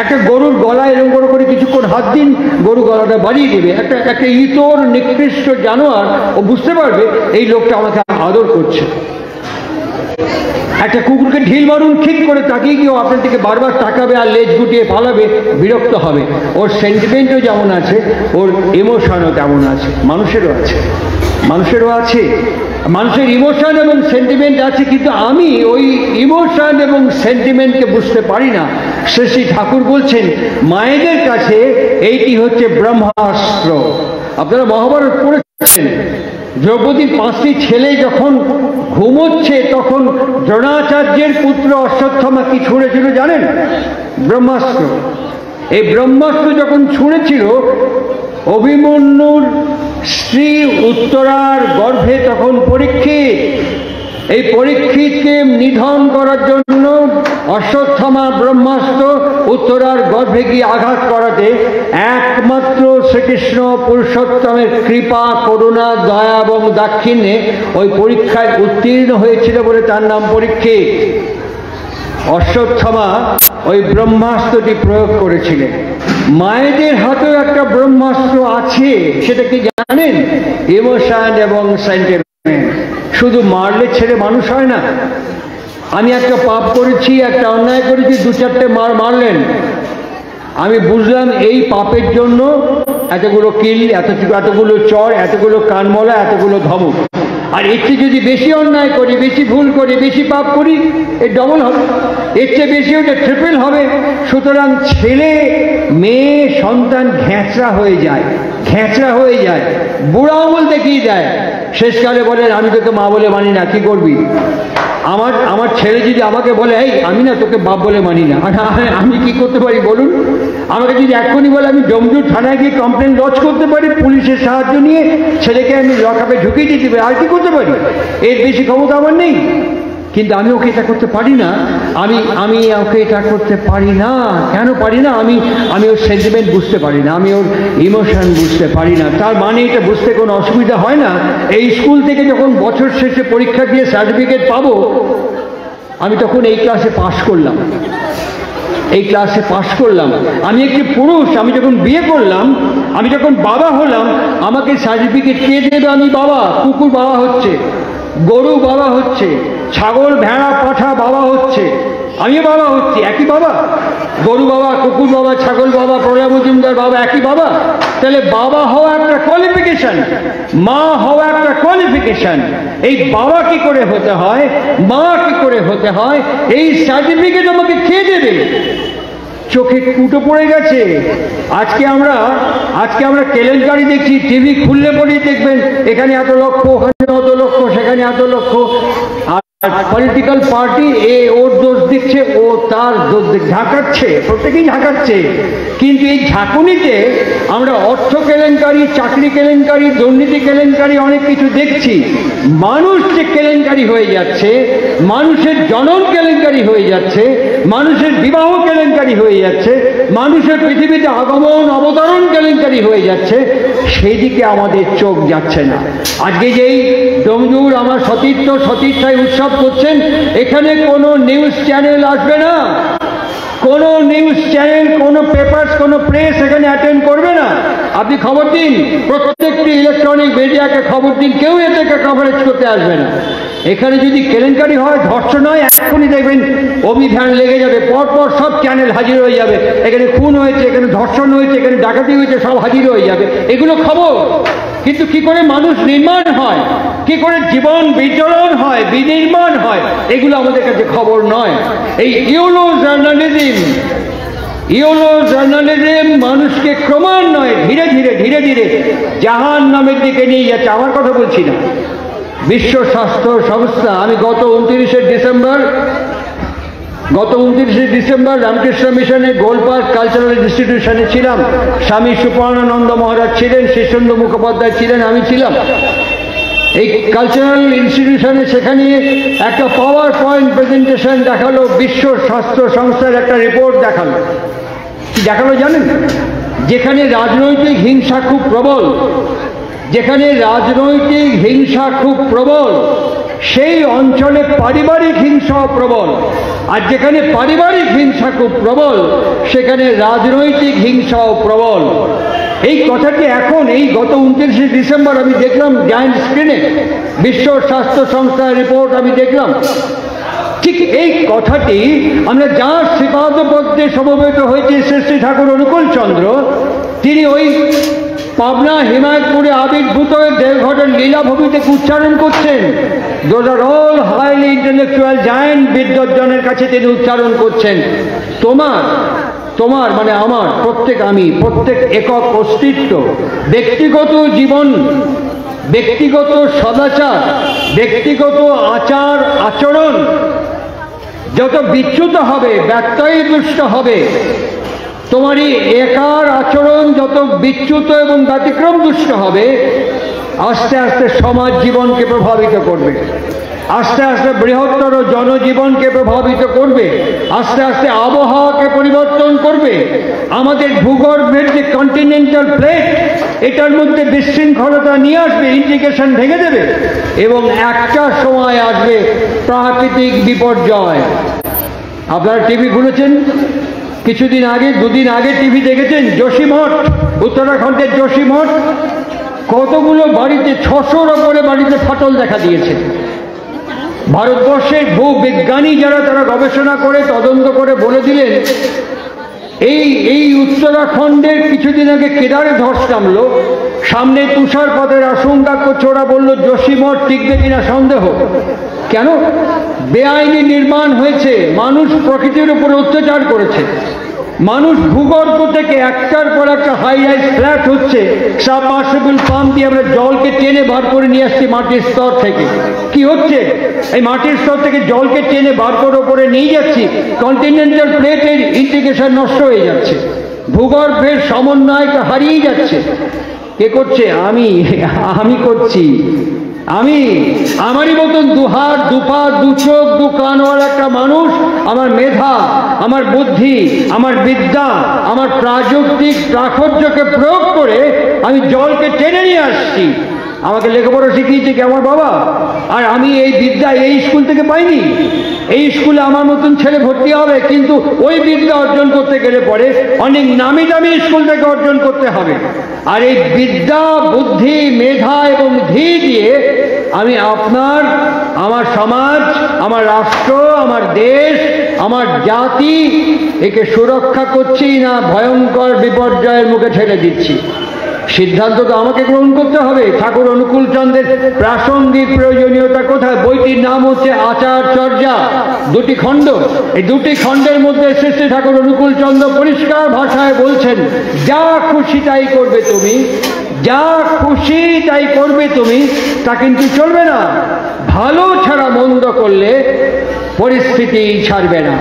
একটা গরুর গলায় এরকম করে কিছুক্ষণ হাত দিন, গরু গলাটা বাড়িয়ে দেবে। একটা ইতর নিকৃষ্ট জানোয়ার, ও বুঝতে পারবে এই লোকটা আমাকে আদর করছে। একটা কুকুরকে ঢিল মারুন, ঠিক করে তাকিয়ে গিয়েও আপনার দিকে বারবার তাকাবে আর লেজ গুটিয়ে পালাবে, বিরক্ত হবে। ওর সেন্টিমেন্টও যেমন আছে, ওর ইমোশনও তেমন আছে। মানুষেরও আছে, মানুষেরও আছে, মানুষের ইমোশন এবং সেন্টিমেন্ট আছে, কিন্তু আমি ওই ইমোশন এবং সেন্টিমেন্টকে বুঝতে পারি না। শ্রী ঠাকুর বলছেন মায়েদের কাছে এইটি হচ্ছে ব্রহ্মাস্ত্র। আপনারা মহাভারত পড়েছেন, দ্রৌপদীর 5টি ছেলে যখন ঘুমোচ্ছে তখন দ্রোণাচার্যের পুত্র অশ্বত্থামা কি ছুঁড়েছিল জানেন? ব্রহ্মাস্ত্র। এই ব্রহ্মাস্ত্র যখন ছুঁড়েছিল, অভিমন্যুর স্ত্রী উত্তরার গর্ভে তখন পরীক্ষিত। এই পরীক্ষিতকে নিধন করার জন্য অশ্বত্থামা ব্রহ্মাস্ত্র উত্তরার গর্ভে গিয়ে আঘাত করাতে একমাত্র শ্রীকৃষ্ণ পুরুষোত্তমের কৃপা, করুণা, দয়া এবং দাক্ষিণ্যে ওই পরীক্ষায় উত্তীর্ণ হয়েছিল বলে তার নাম পরীক্ষিত। অশ্বত্থামা ওই ব্রহ্মাস্ত্রটি প্রয়োগ করেছিলেন। মায়েদের হাতেও একটা ব্রহ্মাস্ত্র আছে, সেটা কি জানেন? ইমোশন এবং সেন্টিমেন্ট। শুধু মারলে ছেলে মানুষ হয় না। আমি একটা পাপ করেছি, একটা অন্যায় করেছি, 2-4টে মারলেন, আমি বুঝলাম এই পাপের জন্য এতগুলো কিল, এতগুলো চর, এতগুলো কানমলা, এতগুলো ধমক। আর এর চেয়ে যদি বেশি অন্যায় করি, বেশি ভুল করি, বেশি পাপ করি, এর ডবল হবে, এর চেয়ে বেশি হলে ট্রিপল হবে। সুতরাং ছেলে মেয়ে সন্তান ঘ্যাঁচড়া হয়ে যায়, ঘ্যাঁচড়া হয়ে যায়, বুড়া আঙুল দেখিয়ে দেয়। শেষকালে বলেন আমি তোকে মা বলে মানি না, কি করবি? আমার ছেলে যদি আমাকে বলে এই আমি না তোকে বাপ বলে মানি না, আমি কি করতে পারি বলুন? আমাকে যদি এক্ষুনি বলে আমি ডোমজুর থানায় গিয়ে কমপ্লেন লজ করতে পারি, পুলিশের সাহায্য নিয়ে ছেলেকে আমি লকআপে ঢুকিয়ে দিতে পারি, আর কি করতে পারি? এর বেশি ক্ষমতা আমার নেই। কিন্তু আমি ওকে এটা করতে পারি না, আমি ওকে এটা করতে পারি না। কেন পারি না? আমি ওর সেন্টিমেন্ট বুঝতে পারি না, আমি ওর ইমোশন বুঝতে পারি না। তার মানে এটা বুঝতে কোনো অসুবিধা হয় না। এই স্কুল থেকে যখন বছর শেষে পরীক্ষা দিয়ে সার্টিফিকেট পাবো, আমি তখন এই ক্লাসে পাশ করলাম, এই ক্লাসে পাশ করলাম। আমি একটি পুরুষ, আমি যখন বিয়ে করলাম, আমি যখন বাবা হলাম, আমাকে সার্টিফিকেট কে দেবে? আমি বাবা। কুকুর বাবা হচ্ছে, গরু বাবা হচ্ছে, ছাগল ভেড়া পাঠা বাবা হচ্ছে, আমি বাবা হচ্ছি, একই বাবা। গরু বাবা, কুকুর বাবা, ছাগল বাবা, প্রলয় মজুমদার বাবা, একই বাবা। তাহলে বাবা হওয়া একটা কোয়ালিফিকেশন, মা হওয়া একটা কোয়ালিফিকেশন। এই বাবা কি করে হতে হয়, মা কি করে হতে হয়, এই সার্টিফিকেট আমাকে কে দেবে? চোখে কুটো পড়ে গেছে। আজকে আমরা কেলেঙ্কারি দেখছি, টিভি খুললে পরেই দেখবেন এখানে এত লক্ষ, ওখানে অত লক্ষ, সেখানে এত লক্ষ। আর পলিটিক্যাল পার্টি ওর দোষ দিচ্ছে, ও তার দোষ ঝাঁকাচ্ছে, প্রত্যেকেই ঝাঁকাচ্ছে। কিন্তু এই ঝাঁকুনিতে আমরা অর্থ কেলেঙ্কারি, চাকরি কেলেঙ্কারি, দুর্নীতি কেলেঙ্কারি অনেক কিছু দেখছি। মানুষ যে কেলেঙ্কারি হয়ে যাচ্ছে, মানুষের জনন কেলেঙ্কারি হয়ে যাচ্ছে, মানুষের বিবাহ কেলেঙ্কারি হয়ে যাচ্ছে, মানুষের পৃথিবীতে আগমন অবতরণ কেলেঙ্কারি হয়ে যাচ্ছে, সেই দিকে আমাদের চোখ যাচ্ছে না। আজকে যেই ডোমজুর আমার সতীর্থায় উৎসব করছেন, এখানে কোনো নিউজ চ্যানেল আসবে না, কোনো নিউজ চ্যানেল, কোনো পেপার, কোনো প্রেস এখানে অ্যাটেন্ড করবে না। আপনি খবর দিন, প্রত্যেকটি ইলেকট্রনিক মিডিয়াকে খবর দিন, কেউ এতে কভারেজ করতে আসবে না। এখানে যদি কেলেঙ্কারি হয়, ধর্ষণ হয়, এখনই দেখবেন অভিযান লেগে যাবে, পরপর সব চ্যানেল হাজির হয়ে যাবে। এখানে খুন হয়েছে, এখানে ধর্ষণ হয়েছে, এখানে ডাকাতি হয়েছে, সব হাজির হয়ে যাবে, এগুলো খবর। কিন্তু কি করে মানুষ নির্মাণ হয়, কি করে জীবন বিচরণ হয়, বিনির্মাণ হয়, এগুলো আমাদের কাছে খবর নয়। এই ইউলো জার্নালিজম মানুষকে ক্রমান্বয়ে ধীরে ধীরে জাহান নামের দিকে নিয়ে যাচ্ছে। আমার কথা বলছি না, বিশ্ব স্বাস্থ্য সংস্থা। আমি গত 29শে ডিসেম্বর রামকৃষ্ণ মিশনের গোলপার্ক কালচারাল ইনস্টিটিউশনে ছিলাম। স্বামী সুপর্ণানন্দ মহারাজ ছিলেন, শীর্ষেন্দু মুখোপাধ্যায় ছিলেন, আমি ছিলাম এই কালচারাল ইনস্টিটিউশনে। সেখানে একটা পাওয়ার পয়েন্ট প্রেজেন্টেশন দেখালো, বিশ্ব স্বাস্থ্য সংস্থার একটা রিপোর্ট দেখালো। কি দেখালো জানেন? যেখানে রাজনৈতিক হিংসা খুব প্রবল, যেখানে রাজনৈতিক হিংসা খুব প্রবল, সেই অঞ্চলে পারিবারিক হিংসাও প্রবল। আর যেখানে পারিবারিক হিংসা খুব প্রবল, সেখানে রাজনৈতিক হিংসাও প্রবল। এই কথাটি এখন এই গত 29শে ডিসেম্বর আমি দেখলাম জায়ান্ট স্ক্রিনে, বিশ্ব স্বাস্থ্য সংস্থার রিপোর্ট আমি দেখলাম। ঠিক এই কথাটি আমরা যার শ্রীপাদপদ্মে সমবেত হয়েছে শ্রী শ্রী ঠাকুর অনুকূল চন্দ্র, তিনি ওই পাবনা হিমায়তপুরে আবির্ভূত দেওঘরের লীলাভূমি থেকে উচ্চারণ করছেন। Those are all highly intellectual giant বিদ্বজ্জনের কাছে তিনি উচ্চারণ করছেন, তোমার মানে আমার, প্রত্যেক একক অস্তিত্ব, ব্যক্তিগত জীবন, ব্যক্তিগত সদাচার, ব্যক্তিগত আচার আচরণ যত বিচ্যুত হবে, ব্যত্যয়দুষ্ট হবে, তোমারই একার আচরণ যত বিচ্যুত এবং ব্যতিক্রম দুষ্ট হবে, আস্তে আস্তে সমাজ জীবনকে প্রভাবিত করবে, আস্তে আস্তে বৃহত্তর জনজীবনকে প্রভাবিত করবে, আস্তে আস্তে আবহাওয়াকে পরিবর্তন করবে। আমাদের ভূগর্ভের যে কন্টিনেন্টাল প্লেট, এটার মধ্যে বিশৃঙ্খলতা নিয়ে আসবে, ইন্টিগ্রেশন ভেঙে দেবে, এবং একটা সময় আসবে প্রাকৃতিক বিপর্যয়। আপনারা টিভি খুলেছেন, কিছুদিন আগে, দুদিন আগে টিভি দেখেছেন, যোশীমঠ, উত্তরাখণ্ডের যোশীমঠ, কতগুলো বাড়িতে, 600-র ওপরে বাড়িতে ফাটল দেখা দিয়েছে। ভারতবর্ষের ভূবিজ্ঞানী যারা, তারা গবেষণা করে তদন্ত করে বলে দিলেন, এই উত্তরাখণ্ডের কিছুদিন আগে কেদারে ধস নামলো, সামনে তুষারপাতের আশঙ্কা করছে, ওরা বললো যোশীমঠ টিকবে কিনা সন্দেহ। কেন? বেআইনি নির্মাণ হয়েছে, মানুষ প্রকৃতির উপরে অত্যাচার করেছে, মানুষ ভূগর্ভ থেকে একটার পর একটা হাই রাইজ ফ্ল্যাট হচ্ছে, সাবমার্সিবল পাম্প দিয়ে আমরা জলকে টেনে বার করে নিয়ে আসছি মাটির স্তর থেকে। কি হচ্ছে? এই মাটির স্তর থেকে জলকে টেনে বার করে ওপরে নিয়ে যাচ্ছি, কন্টিনেন্টাল প্লেটের ইন্টিগ্রেশন নষ্ট হয়ে যাচ্ছে, ভূগর্ভের সমন্বয়কে হারিয়ে যাচ্ছে। কে করছে? আমি করছি। আমারই মতন দুহাত, দুপা, দুচোখ, দু কানওয়ালা একটা মানুষ, আমার মেধা, আমার বুদ্ধি, আমার বিদ্যা, আমার প্রাযুক্তিক প্রাচুর্যকে প্রয়োগ করে আমি জলকে টেনে নিয়ে আসছি। আমাকে লেখাপড়া শিখিয়েছে কি আমার বাবা? আর আমি এই বিদ্যা এই স্কুল থেকে পাইনি। এই স্কুলে আমার মতন ছেলে ভর্তি হবে, কিন্তু ওই বিদ্যা অর্জন করতে গেলে পরে অনেক নামি দামি স্কুল থেকে অর্জন করতে হবে। আর এই বিদ্যা, বুদ্ধি, মেধা এবং ধী দিয়ে আমি আমার সমাজ, আমার রাষ্ট্র, আমার দেশ, আমার জাতি, একে সুরক্ষা করছি না ভয়ঙ্কর বিপর্যয়ের মুখে ঠেলে দিচ্ছি। সিদ্ধান্ত তো আমাকে গ্রহণ করতে হবে। ঠাকুর অনুকূল চন্দ্রের প্রাসঙ্গিক প্রয়োজনীয়তা কোথায়? বইটির নাম হচ্ছে আচারচর্যা, 2টি খণ্ড। এই 2টি খণ্ডের মধ্যে শ্রী শ্রী ঠাকুর অনুকূল চন্দ্র পরিষ্কার ভাষায় বলছেন, যা খুশি তাই করবে তুমি, যা খুশি তাই করবে তুমি, তা কিন্তু চলবে না। ভালো ছাড়া মন্দ করলে পরিস্থিতি ছাড়বে না।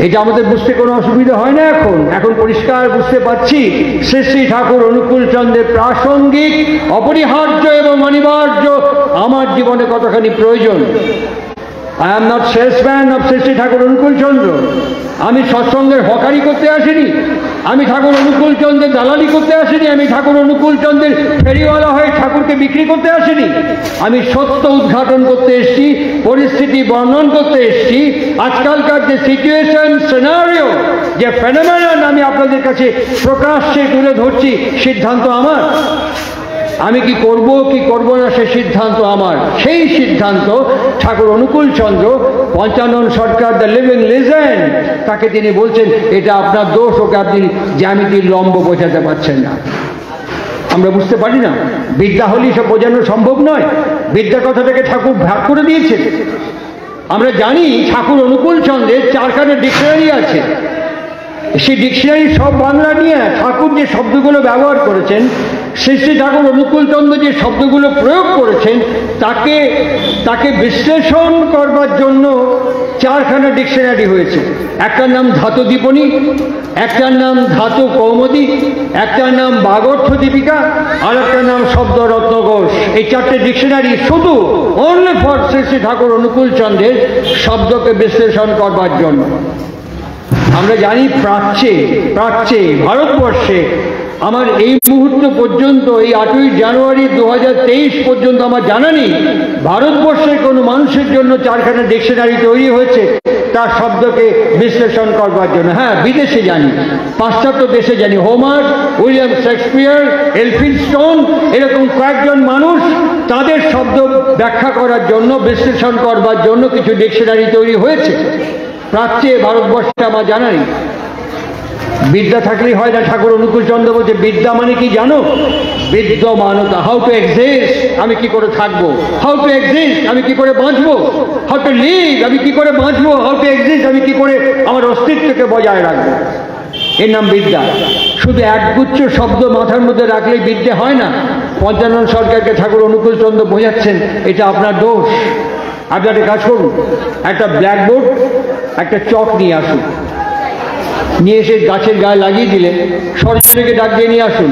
এটা আমাদের বুঝতে কোনো অসুবিধা হয় না। এখন পরিষ্কার বুঝতে পারছি শ্রী শ্রী ঠাকুর অনুকূল চন্দ্রের প্রাসঙ্গিক, অপরিহার্য এবং অনিবার্য আমার জীবনে কতখানি প্রয়োজন। I am not salesman of Shri Shri Thakur Anukul চন্দ্র। আমি সৎসঙ্গের হকারি করতে আসিনি, আমি ঠাকুর অনুকূল চন্দ্রের দালালি করতে আসিনি, আমি ঠাকুর অনুকূল চন্দ্রের ফেরিওয়ালা হয়ে ঠাকুরকে বিক্রি করতে আসিনি। আমি সত্য উদ্ঘাটন করতে এসেছি, পরিস্থিতি বর্ণন করতে এসেছি। আজকালকার যে সিচুয়েশন, সিনারিও, যে ফেনোমেনন আমি আপনাদের কাছে প্রকাশ্যে তুলে ধরছি, সিদ্ধান্ত আমার। আমি কি করব কি করব না সে সিদ্ধান্ত আমার। সেই সিদ্ধান্ত ঠাকুর অনুকূল চন্দ্র, পঞ্চানন সরকার, দ্য লিভিং লিজেন্ড, তাকে তিনি বলছেন এটা আপনার দোষ, ওকে আপনি জ্যামিতির লম্ব বোঝাতে পারছেন না। আমরা বুঝতে পারি না, বিদ্যা হলেই সব বোঝানো সম্ভব নয়। বিদ্যা কথাটাকে ঠাকুর ভাগ করে দিয়েছেন। আমরা জানি ঠাকুর অনুকূল চন্দ্রের 4খানা ডিকশনারি আছে। সেই ডিকশনারি সব বাংলা নিয়ে ঠাকুর যে শব্দগুলো ব্যবহার করেছেন, শ্রী শ্রী ঠাকুর অনুকূল চন্দ্র যে শব্দগুলো প্রয়োগ করেছেন, তাকে বিশ্লেষণ করবার জন্য 4খানা ডিকশনারি হয়েছে। একটার নাম ধাতু দীপনী, একটার নাম ধাতু কৌমুদী, একটার নাম বাগর্থ দীপিকা, আর একটার নাম শব্দ রত্নঘোষ। এই 4টে ডিকশনারি শুধু অনলি ফর শ্রী শ্রী ঠাকুর অনুকূল চন্দ্রের শব্দকে বিশ্লেষণ করবার জন্য। আমরা জানি প্রাচ্যে ভারতবর্ষে আমার এই মুহূর্ত পর্যন্ত, এই 8ই জানুয়ারি 2023 পর্যন্ত আমার জানা নেই ভারতবর্ষের কোনো মানুষের জন্য 4খানা ডিকশনারি তৈরি হয়েছে। তার শব্দকে বিশ্লেষণ করবার জন্য। হ্যাঁ, বিদেশে জানি, পাশ্চাত্য দেশে জানি, হোমার, উইলিয়াম শেক্সপিয়ার, এলফিনস্টোন, এরকম কয়েকজন মানুষ তাদের শব্দ ব্যাখ্যা করার জন্য, বিশ্লেষণ করবার জন্য কিছু ডিকশনারি তৈরি হয়েছে। প্রাচ্যে ভারতবর্ষে আমার জানা নেই। বিদ্যা থাকলেই হয় না। ঠাকুর অনুকূল চন্দ্র বলছে বিদ্যা মানে কি জানো? বিদ্যমানতা, হাউ টু এক্সিস্ট, আমি কি করে থাকবো, হাউ টু এক্সিস্ট, আমি কি করে বাঁচবো, হাউ টু লিভ, আমি কি করে বাঁচবো, হাউ টু এক্সিস্ট, আমি কি করে আমার অস্তিত্বকে বজায় রাখবো, এর নাম বিদ্যা। শুধু একগুচ্ছ শব্দ মাথার মধ্যে রাখলেই বিদ্যা হয় না। পঞ্চানন সরকারকে ঠাকুর অনুকূল চন্দ্র বোঝাচ্ছেন এটা আপনার দোষ। আপনি একটা কাজ করুন, একটা ব্ল্যাকবোর্ড, একটা চক নিয়ে আসুন, নিয়ে এসে গাছের গায়ে লাগিয়ে দিলেন। সরজনীকে ডাক দিয়ে নিয়ে আসুন।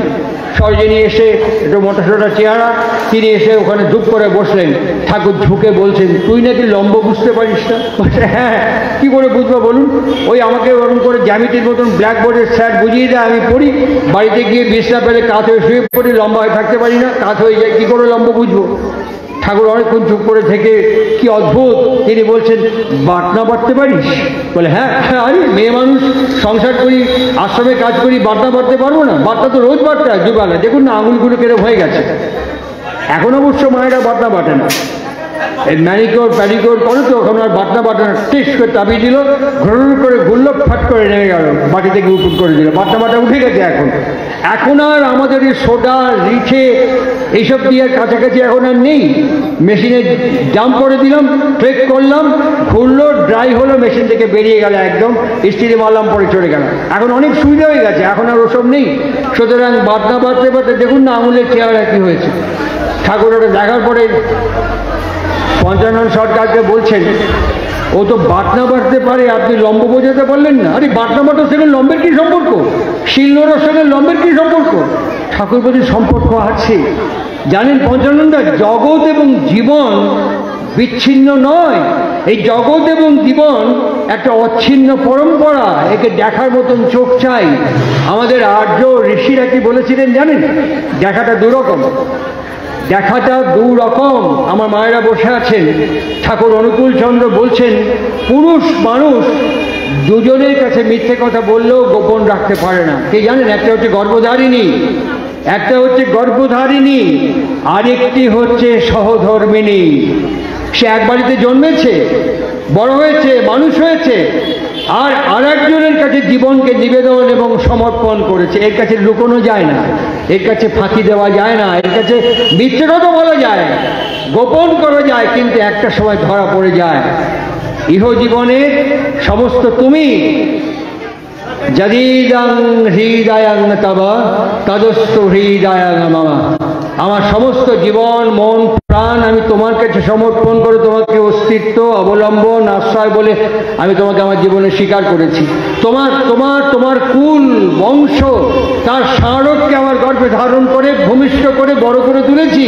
সরজনী এসে একটু মোটাসোটা চেহারা, তিনি এসে ওখানে ধূপ করে বসলেন। ঠাকুর ঝুঁকে বলছেন তুই নাকি লম্ব বুঝতে পারিস না? হ্যাঁ, কি করে বুঝবো বলুন? ওই আমাকে ওরকম করে জ্যামিতির মতন ব্ল্যাকবোর্ডের স্যার বুঝিয়ে দেয়, আমি পড়ি, বাড়িতে গিয়ে বিছনা পেলে কাত হয়ে শুয়ে পড়ি, লম্বা হয়ে থাকতে পারি না, কাত হয়ে যায়, কী করে লম্ব বুঝবো? ঠাকুর অনেকক্ষণ চুপ করে থেকে কি অদ্ভুত, তিনি বলছেন বাটনা বাটতে পারিস? বলে হ্যাঁ। আরে মেয়ে মানুষ, সংসার করি, আশ্রমে কাজ করি, বাটনা বাটতে পারবো না? বাটনা তো রোজ বাটতে হয় দুবেলা। দেখুন না আঙুলগুলো কেরম হয়ে গেছে। এখন অবশ্য মায়েরা বাটনা বাটে না, এই ম্যানিকিওর প্যাডিকিওর করে তো, এখন আর বাটনা বাটে না। টেস্ট করে চাপিয়ে দিল, ঘুর করে ঘুরলো, ফাট করে নেমে গেল, বাটি থেকে উপুট করে দিল, বাটনা বাটা উঠে গেছে। এখন আর আমাদের এই সোডা, রিঠে এইসব দিয়ে কাছাকাছি এখন আর নেই। মেশিনে জাম্প করে দিলাম, ট্রেক করলাম, ঘুরলো, ড্রাই হলো, মেশিন থেকে বেরিয়ে গেল, একদম স্ত্রী মারলাম, পরে চলে গেল। এখন অনেক সুবিধা হয়ে গেছে, এখন আর ওসব নেই। সুতরাং বাটনা বাটতে বাটতে দেখুন না আঙুলের চেহারা কি হয়েছে। ঠাকুর ওটা দেখার পরে পঞ্চানন সরকারকে বলছেন ও তো বাটনা বাটতে পারে, আপনি লম্ব বোঝাতে পারলেন না। আরে বাটনা বাটার সঙ্গে লম্বের কি সম্পর্ক? শিলনোড়ার সঙ্গে লম্বের কি সম্পর্ক? ঠাকুর বলছেন সম্পর্ক আছে। জানেন পঞ্চাননদা, জগৎ এবং জীবন বিচ্ছিন্ন নয়। এই জগৎ এবং জীবন একটা অচ্ছিন্ন পরম্পরা, একে দেখার মতন চোখ চাই। আমাদের আর্য ঋষিরা কি বলেছিলেন জানেন? দেখাটা দুরকম, দেখাটা দু রকম। আমার মায়েরা বসে আছেন, ঠাকুর অনুকূল চন্দ্র বলছেন পুরুষ মানুষ দুজনের কাছে মিথ্যে কথা বললেও গোপন রাখতে পারে না। কে জানেন? একটা হচ্ছে গর্ভধারিণী, একটা হচ্ছে গর্ভধারিণী, আরেকটি হচ্ছে সহধর্মিণী। সে এক বাড়িতে জন্মেছে, বড় হয়েছে, মানুষ হয়েছে, আর আরেকজনের কাছে জীবনকে নিবেদন এবং সমর্পণ করেছে। এর কাছে লুকোনো যায় না, এর কাছে ফাঁকি দেওয়া যায় না, এর কাছে মিথ্যে কথা বলা যায়, গোপন করা যায়, কিন্তু একটা সময় ধরা পড়ে যায়। ইহজীবনের সমস্ত তুমি যদিদং হৃদয়ং তব তদস্তু হৃদয়ং মম, আমার সমস্ত জীবন, মন, প্রাণ আমি তোমার কাছে সমর্পণ করে তোমাকে অস্তিত্ব, অবলম্বন, আশ্রয় বলে আমি তোমাকে আমার জীবনে স্বীকার করেছি। তোমার তোমার তোমার কুল, বংশ, তার স্মারককে আমার গর্ভে ধারণ করে, ভূমিষ্ঠ করে, বড় করে তুলেছি।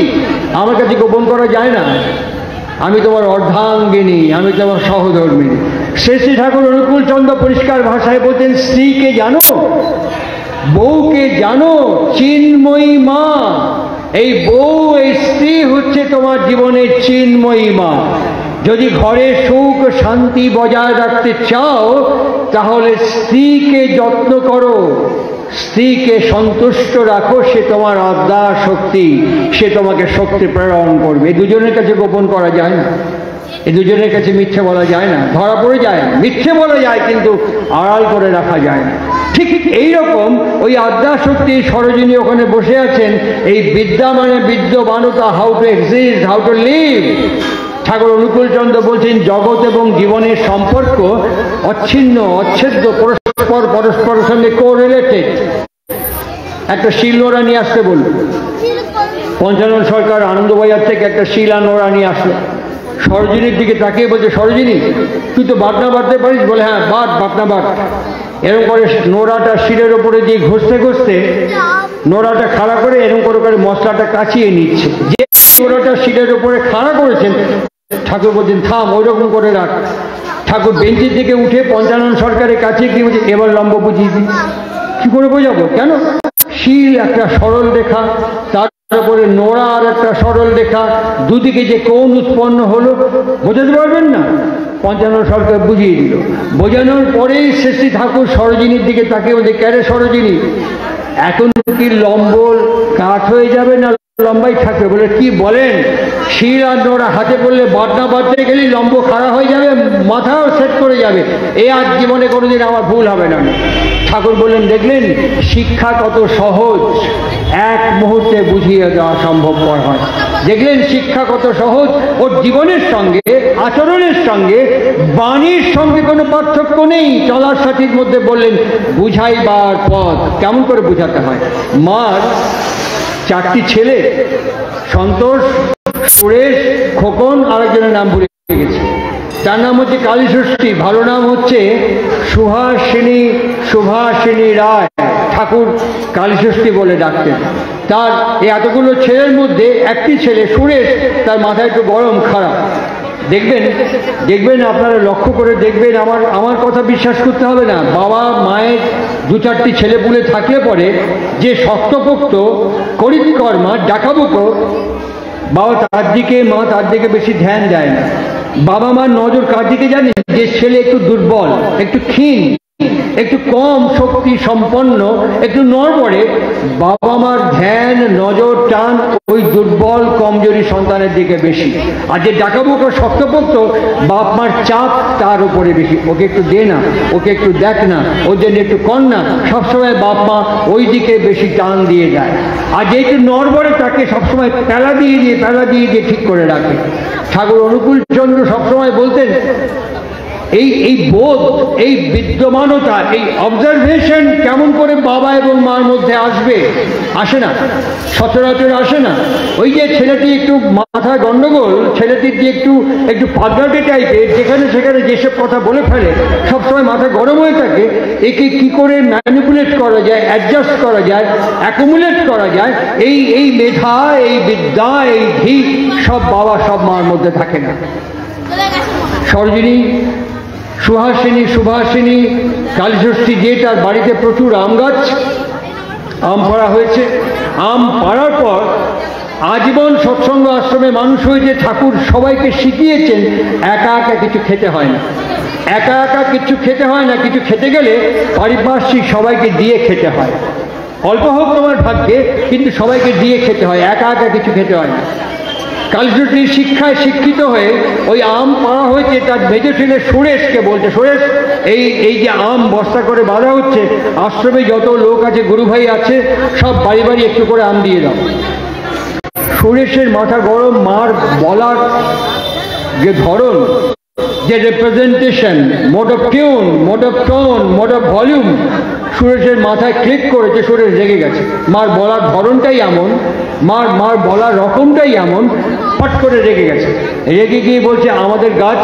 আমার কাছে গোপন করা যায় না। আমি তোমার অর্ধাঙ্গিনী, আমি তোমার সহধর্মিনী। শ্রী ঠাকুর অনুকূল চন্দ্র পরিষ্কার ভাষায় বলতেন স্ত্রীকে জানো, বউকে জানো, চিন্ময়ী মা। এই বউ, এই স্ত্রী হচ্ছে তোমার জীবনের চিন্ময়ী মা। যদি ঘরে সুখ শান্তি বজায় রাখতে চাও তাহলে স্ত্রীকে যত্ন করো, স্ত্রীকে সন্তুষ্ট রাখো, সে তোমার আদ্যা শক্তি, সে তোমাকে শক্তি প্রেরণ করবে। এই দুজনের কাছে গোপন করা যায় না, এই দুজনের কাছে মিথ্যে বলা যায় না। ধরা পড়ে যায়, মিথ্যে বলা যায়, কিন্তু আড়াল করে রাখা যায় না। ঠিক এইরকম ওই আদ্যা শক্তি সরোজিনী ওখানে বসে আছেন। এই বিদ্যা মানে বিদ্যমানতা, how to exist, how to live. Thakur Anukul Chandra বলছেন জগৎ এবং জীবনের সম্পর্ক অচ্ছিন্ন, অচ্ছেদ্য, পরস্পর পরস্পরের সঙ্গে কোরিলেটেড। একটা শিল নোড়া নিয়ে আসতে বলল। পঞ্চানন সরকার আনন্দবাজার থেকে একটা শিলা নোড়া নিয়ে আসলো। সরোজিনীর দিকে তাকিয়ে বলছে, সরোজিনী তুই তো বাটনা বাটতে পারিস? বলে হ্যাঁ, বাটনা বাট। এরকম করে নোড়াটা শিলের ওপরে দিয়ে ঘষতে ঘষতে নোড়াটা খাড়া করে এরকম করে মশলাটা কাচিয়ে নিচ্ছে। যে নোড়াটা শিলের ওপরে খাড়া করেছেন, ঠাকুর বলছেন থাম, ওই রকম করে রাখ। ঠাকুর বেঞ্চের দিকে উঠে পঞ্চানন সরকারের কাছে গিয়ে বলছে এবার লম্ব বুঝিয়ে দিই। কি করে বোঝাবো? কেন? শিল একটা সরল রেখা, তারপরে নোড়া আর একটা সরল রেখা, দুদিকে যে কোণ উৎপন্ন হলো, বোঝাতে পারবেন না। 55 সরকার বুঝিয়ে দিল। বোঝানোর পরেই শ্রী ঠাকুর সরোজিনীর দিকে তাকিয়ে বলছে, ক্যারে সরোজিনী, এখন কি লম্বল কাঠ হয়ে যাবে না লম্বাই থাকবে? বলে কি বলেন, শির আর নোড়া হাতে পড়লে বাটনা বাটতে গেলেই লম্ব খাড়া হয়ে যাবে, মাথাও সেট করে যাবে, এই আর জীবনে কোনোদিন আমার ভুল হবে না। ঠাকুর বললেন, দেখলেন শিক্ষা কত সহজ, এক মুহূর্তে বুঝিয়ে দেওয়া সম্ভবপর হয়। দেখলেন শিক্ষা কত সহজ, ওর জীবনের সঙ্গে আচরণের সঙ্গে বাণীর সঙ্গে কোনো পার্থক্য নেই। চলার সাথীর মধ্যে বললেন বুঝাইবার পথ, কেমন করে বুঝাতে হয়। মার 4টি ছেলে, সন্তোষ, সুরেশ, খোকন, আরেকজনের নাম ভুলে গেছে। তার নাম হচ্ছে কালীষষ্ঠী, ভালো নাম হচ্ছে সুভাষিনী রায়। ঠাকুর কালীষষ্ঠী বলে ডাকতেন। তার এই এতগুলো ছেলের মধ্যে একটি ছেলে সুরেশ, তার মাথা একটু গরম, খারাপ। দেখবেন আপনারা লক্ষ্য করে দেখবেন, আমার কথা বিশ্বাস করতে হবে না, বাবা মায়ের 2-4টি ছেলে পুলে থাকলে পরে যে শক্তপোক্ত করিতকর্মা ডাকাবুকো, বাবা তার দিকে মা তার দিকে বেশি ধ্যান দেয় না। বাবা মার নজর কার দিকে জানেন? যে ছেলে একটু দুর্বল, একটু ক্ষীণ, একটু কম শক্তি সম্পন্ন, একটু নড়বড়ে, বাবা মার ধ্যান নজর টান ওই দুর্বল কমজোরি সন্তানের দিকে বেশি। আর যে ডাকাবুকো শক্তপোক্ত, বাপ মার চাপ তার উপরে বেশি, ওকে একটু দে না, ওকে একটু দেখ না, ওর জন্য একটু কর না, সবসময় বাপ মা ওই দিকে বেশি টান দিয়ে যায়। আর যে একটু নড়বড়ে তাকে সবসময় প্যালা দিয়ে দিয়ে ঠিক করে রাখে। ঠাকুর অনুকূল চন্দ্র সবসময় বলতেন, এই বোধ, এই বিদ্যমানতা, এই অবজারভেশন কেমন করে বাবা এবং মার মধ্যে আসবে? আসে না, সচরাচর আসে না। ওই যে ছেলেটি একটু মাথা গন্ডগোল, ছেলেটির যে একটু পাগলাটে টাইপের, যেখানে সেখানে যেসব কথা বলে ফেলে, সবসময় মাথা গরম হয়ে থাকে, একে কি করে ম্যানিপুলেট করা যায়, অ্যাডজাস্ট করা যায়, অ্যাকুমুলেট করা যায়, এই মেধা, এই বিদ্যা, এই ধী সব বাবা সব মার মধ্যে থাকে না। সরোজিনী, সুভাষিনী, কালীষষ্ঠী, যে তার বাড়িতে প্রচুর আম গাছ, আম পাড়া হয়েছে। আম পাড়ার পর আজীবন সৎসঙ্গ আশ্রমে মানুষ হয়েছে। ঠাকুর সবাইকে শিখিয়েছেন একা একা কিছু খেতে হয় না, একা একা কিছু খেতে হয় না, কিছু খেতে গেলে পারিপার্শ্বিক সবাইকে দিয়ে খেতে হয়। অল্প হোক তোমার ভাগ্যে, কিন্তু সবাইকে দিয়ে খেতে হয়, একা একা কিছু খেতে হয় না। কালীষষ্ঠীর শিক্ষায় শিক্ষিত হয়ে ওই আম পাড়া হয়েছে, তার মেজ ছেলে সুরেশকে বলছে, সুরেশ, এই যে আম বস্তা করে বাঁধা হচ্ছে, আশ্রমে যত লোক আছে, গুরু ভাই আছে, সব বাড়ি বাড়ি একটু করে আম দিয়ে দাও। সুরেশের মাথা গরম, মার বলার যে ধরন, যে representation, mode of tune, mode of tone, mode of volume, সুরেশের মাথায় ক্লিক করেছে। সুরেশ রেগে গেছে। মার বলার ধরনটাই এমন, মার বলার রকমটাই এমন, ফট করে রেগে গেছে। রেগে গিয়ে বলছে, আমাদের গাছ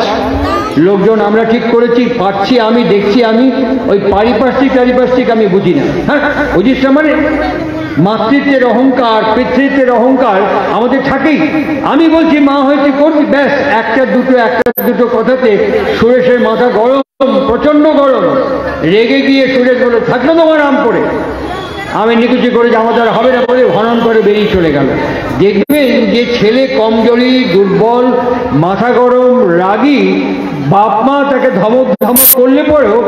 লোকজন আমরা ঠিক করেছি, পাচ্ছি আমি, দেখছি আমি, ওই পারিপার্শ্বিক আমি বুঝি না। হ্যাঁ, বুঝিস না মানে? মাতৃত্বের অহংকার, পিতৃত্বের অহংকার আমাদের থাকেই। আমি বলছি মা হয়েছে করছি, ব্যাস একটা দুটো কথাতে সুরেশের মাথা গরম, প্রচন্ড গরম। রেগে গিয়ে সুরেশ বলে, থাকলো তোমার আম পড়ে, আমি নিকুচি করে যে আমার দ্বারা হবে না বলে হনন করে বেরিয়ে চলে গেল। দেখবেন যে ছেলে কমজোরি, দুর্বল, মাথা গরম, রাগী, বাপ মা তাকে ধমক করলে পরেও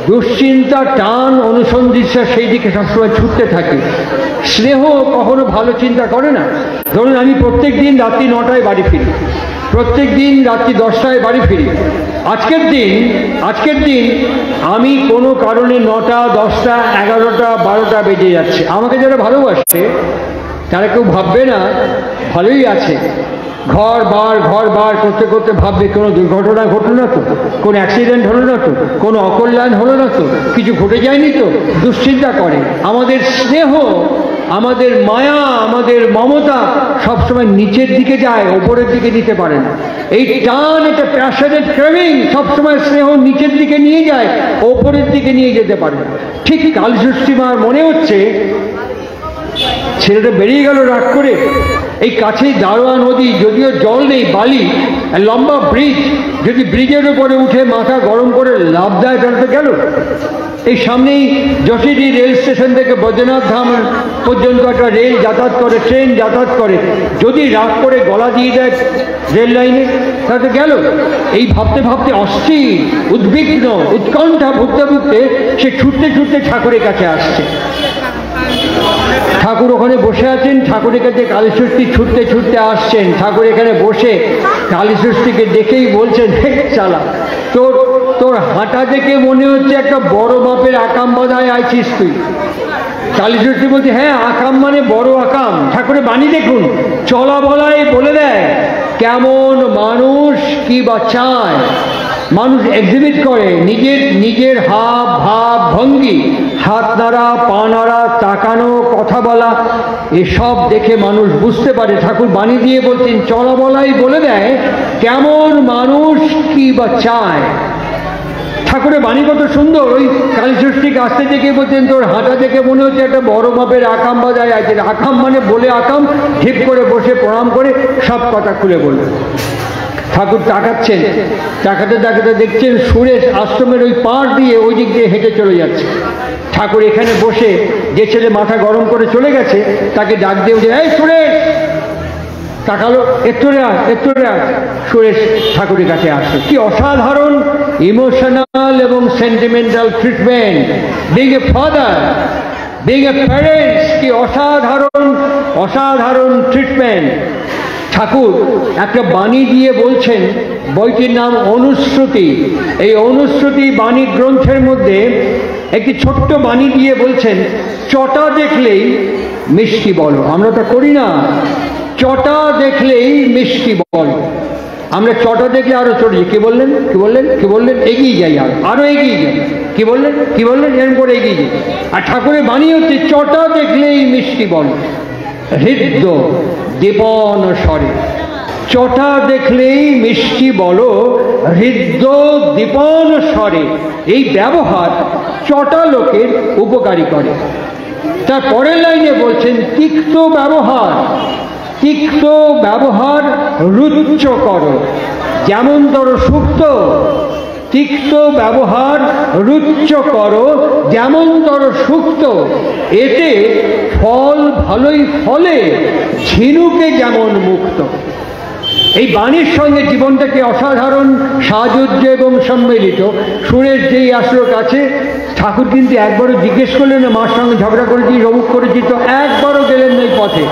দুশ্চিন্তা, টান, অনুসন্ধিৎসা সেই দিকে সবসময় ছুটতে থাকে। স্নেহ কখনো ভালো চিন্তা করে না। ধরুন আমি প্রত্যেক দিন রাত্রি 9টায় বাড়ি ফিরি, প্রত্যেক দিন রাত্রি 10টায় বাড়ি ফিরি। আজকের দিন আমি কোনো কারণে 9টা, 10টা, 11টা, 12টা বেজে যাচ্ছে। আমাকে যারা ভালোবাসে তারা কেউ ভাববে না ভালোই আছে, ঘর বার করতে করতে ভাববে কোনো দুর্ঘটনা ঘটলো না তো, কোনো অ্যাক্সিডেন্ট হলো না তো, কোনো অকল্যাণ হলো না তো, কিছু ঘটে যায়নি তো, দুশ্চিন্তা করে। আমাদের স্নেহ, আমাদের মায়া, আমাদের মমতা সবসময় নিচের দিকে যায়, ওপরের দিকে নিতে পারে না। এই টান, এটা প্যাশনেট ক্রেভিং, সবসময় স্নেহ নিচের দিকে নিয়ে যায়, ওপরের দিকে নিয়ে যেতে পারে না। ঠিক কালীষষ্ঠী মার মনে হচ্ছে ছেলেটা বেরিয়ে গেল রাগ করে। এই কাছেই দারোয়া নদী, যদিও জল নেই, বালি, লম্বা ব্রিজ, যদি ব্রিজের উপরে উঠে মাথা গরম করে লাফ দেয় তাহলে তো গেল। এই সামনেই যশোরী রেল স্টেশন থেকে বৈদ্যনাথ ধাম পর্যন্ত একটা রেল যাতায়াত করে, ট্রেন যাতায়াত করে। যদি রাগ করে গলা দিয়ে দেয় রেল লাইনে, তাতে গেল। এই ভাবতে ভাবতে অস্থির, উদ্বিগ্ন, উৎকণ্ঠা ভুগতে ভুগতে সে ছুটতে ছুটতে ঠাকুরের কাছে আসছে। ঠাকুর ওখানে বসে আছেন, ঠাকুরের কাছে কালীষষ্ঠী ছুটতে ছুটতে আসছেন। ঠাকুর এখানে বসে কালীষষ্ঠীকে দেখেই বলছেন, চালা তোর তোর হাঁটা দেখে মনে হচ্ছে একটা বড় মাপের আকাম বাঁধায় আইছিস তুই। কালীষষ্ঠী বলছে, হ্যাঁ আকাম মানে বড় আকাম। ঠাকুরের বাণী দেখুন, চলা বলাই বলে দেয় কেমন মানুষ কি বা চায়। মানুষ এক্সিবিট করে নিজের নিজের হাব ভাব ভঙ্গি, হাত নাড়া, পা নাড়া, তাকানো, কথা বলা, এসব দেখে মানুষ বুঝতে পারে। ঠাকুর বাণী দিয়ে বলছেন, চলা বলাই বলে দেয় কেমন মানুষ কি বা চায়। ঠাকুরের বাণী কত সুন্দর। ওই কালীষষ্ঠীকে আসতে দেখে বলছেন, তোর হাঁটা দেখে মনে হচ্ছে একটা বড় মাপের আকাম বাজায় আছে। আকাম মানে বলে আকাম, ঠিক করে বসে প্রণাম করে সব কথা খুলে বলল। ঠাকুর তাকাচ্ছেন, তাকাতে তাকাতে দেখছেন সুরেশ আশ্রমের ওই পাড় দিয়ে ওই দিক দিয়ে হেঁটে চলে যাচ্ছে। ঠাকুর এখানে বসে, যে ছেলে মাথা গরম করে চলে গেছে তাকে ডাক দিয়ে বলছে, এই সুরেশ। তাকালো, একটুরে আয়, একটুরে আয়। সুরেশ ঠাকুরের কাছে আসে। কি অসাধারণ ইমোশনাল এবং sentimental treatment, being a father, being a parents, কি অসাধারণ অসাধারণ ট্রিটমেন্ট। ঠাকুর একটা বাণী দিয়ে বলছেন, বইটির নাম অনুশ্রুতি। এই অনুশ্রুতি বাণী গ্রন্থের মধ্যে একটি ছোট্ট বাণী দিয়ে বলছেন, চটা দেখলেই মিষ্টি বলো। আমরা তা করি না, চটা দেখলেই মিষ্টি বলো। আমরা চটা দেখলে আরো চড়ি। কি বললেন, কি বললেন, কি বললেন, এগিয়ে যাই, আরো এগিয়ে যাই। কি বললেন, কি বললেন, এরকম করে এগিয়ে যাই। আর ঠাকুরের বাণী হচ্ছে, চটা দেখলেই মিষ্টি বলো, হৃদ্য দীপন স্বরে। চটা দেখলেই মিষ্টি বলো, হৃদ্য দীপন স্বরে। এই ব্যবহার চটা লোকের উপকারী করে। তার পরের লাইনে বলছেন, তিক্ত ব্যবহার, তিক্ত ব্যবহার রুচ্চ করো, যেমন তর সুক্ত। তিক্ত ব্যবহার রুচ্চ করো, যেমন তর সুক্ত। এতে ফল ভালোই ফলে, ঝিনুকে যেমন মুক্ত। এই বাণীর সঙ্গে জীবনটাকে অসাধারণ সাজুজ্য এবং সম্মিলিত। সুরেশ যেই আসলো কাছে, ঠাকুর কিন্তু একবারও জিজ্ঞেস করলেন না মার সঙ্গে ঝগড়া করেছি, রমুক করেছি, তো একবারও গেলেন না এই পথে।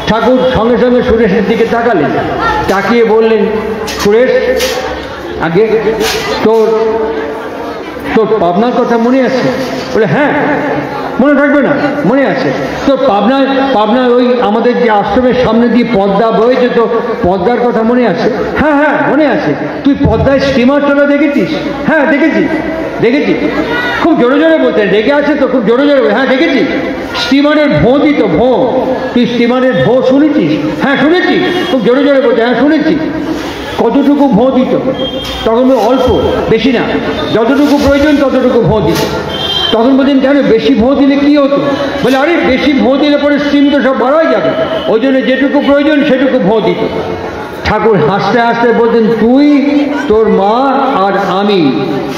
ঠাকুর সঙ্গে সঙ্গে সুরেশের দিকে তাকালেন, তাকিয়ে বললেন, সুরেশ, আগে তোর তোর পাবনার কথা মনে আছে? বলে, হ্যাঁ, মনে থাকবে না, মনে আছে। তো পাবনায় ওই আমাদের যে আশ্রমের সামনে দিয়ে পদ্মা বয়ে যেত, পদ্মার কথা মনে আছে? হ্যাঁ হ্যাঁ মনে আছে। তুই পদ্মায় স্টিমার চলে দেখেছিস? হ্যাঁ দেখেছি, দেখেছি। খুব জোরে জোরে বলতেন, রেগে আছে তো, খুব জোরে জোরে। হ্যাঁ দেখেছি। স্টিমারের ভোঁ দিত, ভোঁ। তুই স্টিমারের ভোঁ শুনেছিস? হ্যাঁ শুনেছি। খুব জোরে জোরে বলতে, হ্যাঁ শুনেছি। কতটুকু ভোঁ দিত? তখন অল্প, বেশি না, যতটুকু প্রয়োজন ততটুকু ভোঁ দিত। তখন বলছেন, কেন বেশি ভোঁ দিলে কি হতো? বলে, আরে বেশি ভোঁ দিলে পরে স্টিম তো সব বাড়াই যাবে, ওই জন্য যেটুকু প্রয়োজন সেটুকু ভোঁ দিত। ঠাকুর হাসতে হাসতে বলতেন, তুই, তোর মা আর আমি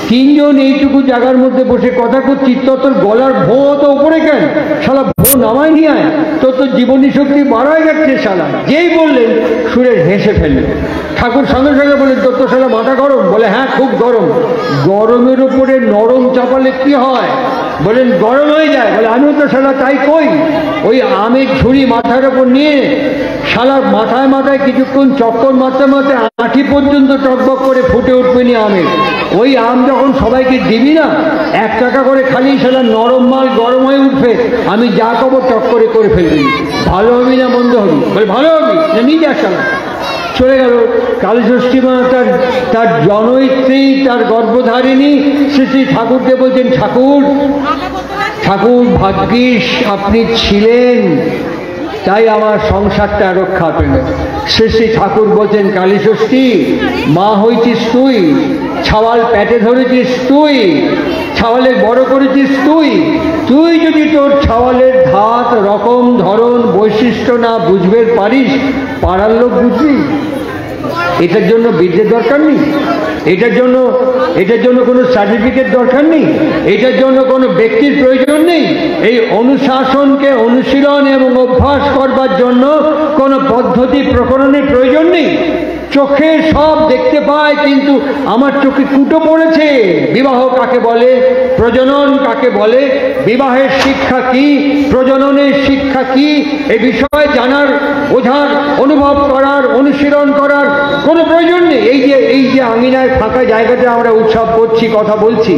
তিনজন এইটুকু জায়গার মধ্যে বসে কথা করছি, তোর গলার ভোঁ তো উপরে কেন? শালা ভোঁ নামায় নিয়ে আয়, তোর জীবনী শক্তি বাড়ায় যাচ্ছে শালা। যেই বললেন, সুরেশ হেসে ফেললেন। ঠাকুর সঙ্গে সঙ্গে বললেন, তোর তো শালা মাথা গরম? বলে, হ্যাঁ খুব গরম। গরমের উপরে নরম চাপালে কি হয়? বলেন, গরম হয়ে যায়। বলে, আমিও তো শালা তাই কই। ওই আমের ঝুড়ি মাথার ওপর নিয়ে শালা মাথায় মাথায় কিছুক্ষণ চক্কর মারতে মারতে আঁটি পর্যন্ত টকবক করে ফুটে উঠবে নি আমের। ওই আম যখন সবাইকে দিবি না, 1 টাকা করে খালি শালা নরম মাল গরম হয়ে উঠবে, আমি যা কব টক করে করে ফেলবি। ভালো হবি না মন্দ হবি? বলে, ভালো হবি না, নিয়ে যা শালা। চলে গেল। কালীষষ্ঠী মা তার জনয়িত্রী, তার গর্ভধারিণী শ্রী ঠাকুরকে বলছেন, ঠাকুর, ঠাকুর ভাগ্যিস আপনি ছিলেন, তাই আমার সংসারটা রক্ষা পেল। শ্রী ঠাকুর বলছেন, কালীষষ্ঠী, মা হয়েছিস তুই, ছাওয়াল পেটে ধরেছিস তুই, ছাওয়ালে বড় করেছিস তুই। তুই যদি তোর ছাওয়ালের ধাত, রকম, ধরন, বৈশিষ্ট্য না বুঝবে পারিস, পাড়ার লোক বুঝবি? এটার জন্য বিদ্যের দরকার নেই, এটার জন্য কোনো সার্টিফিকেট দরকার নেই, এটার জন্য কোনো ব্যক্তির প্রয়োজন নেই। এই অনুশাসনকে অনুশীলন এবং অভ্যাস করবার জন্য কোনো পদ্ধতি প্রকরণের প্রয়োজন নেই। চোখে সব দেখতে পায়, কিন্তু আমার চোখে কুটো পড়েছে। বিবাহ কাকে বলে, প্রজনন কাকে বলে, বিবাহের শিক্ষা কি, প্রজননের শিক্ষা কি, এই বিষয়ে জানার, বোঝার, অনুভব করার, অনুশীলন করার কোনো প্রয়োজন নেই। এই যে আঙিনায় ফাঁকা জায়গাতে আমরা উৎসব করছি, কথা বলছি,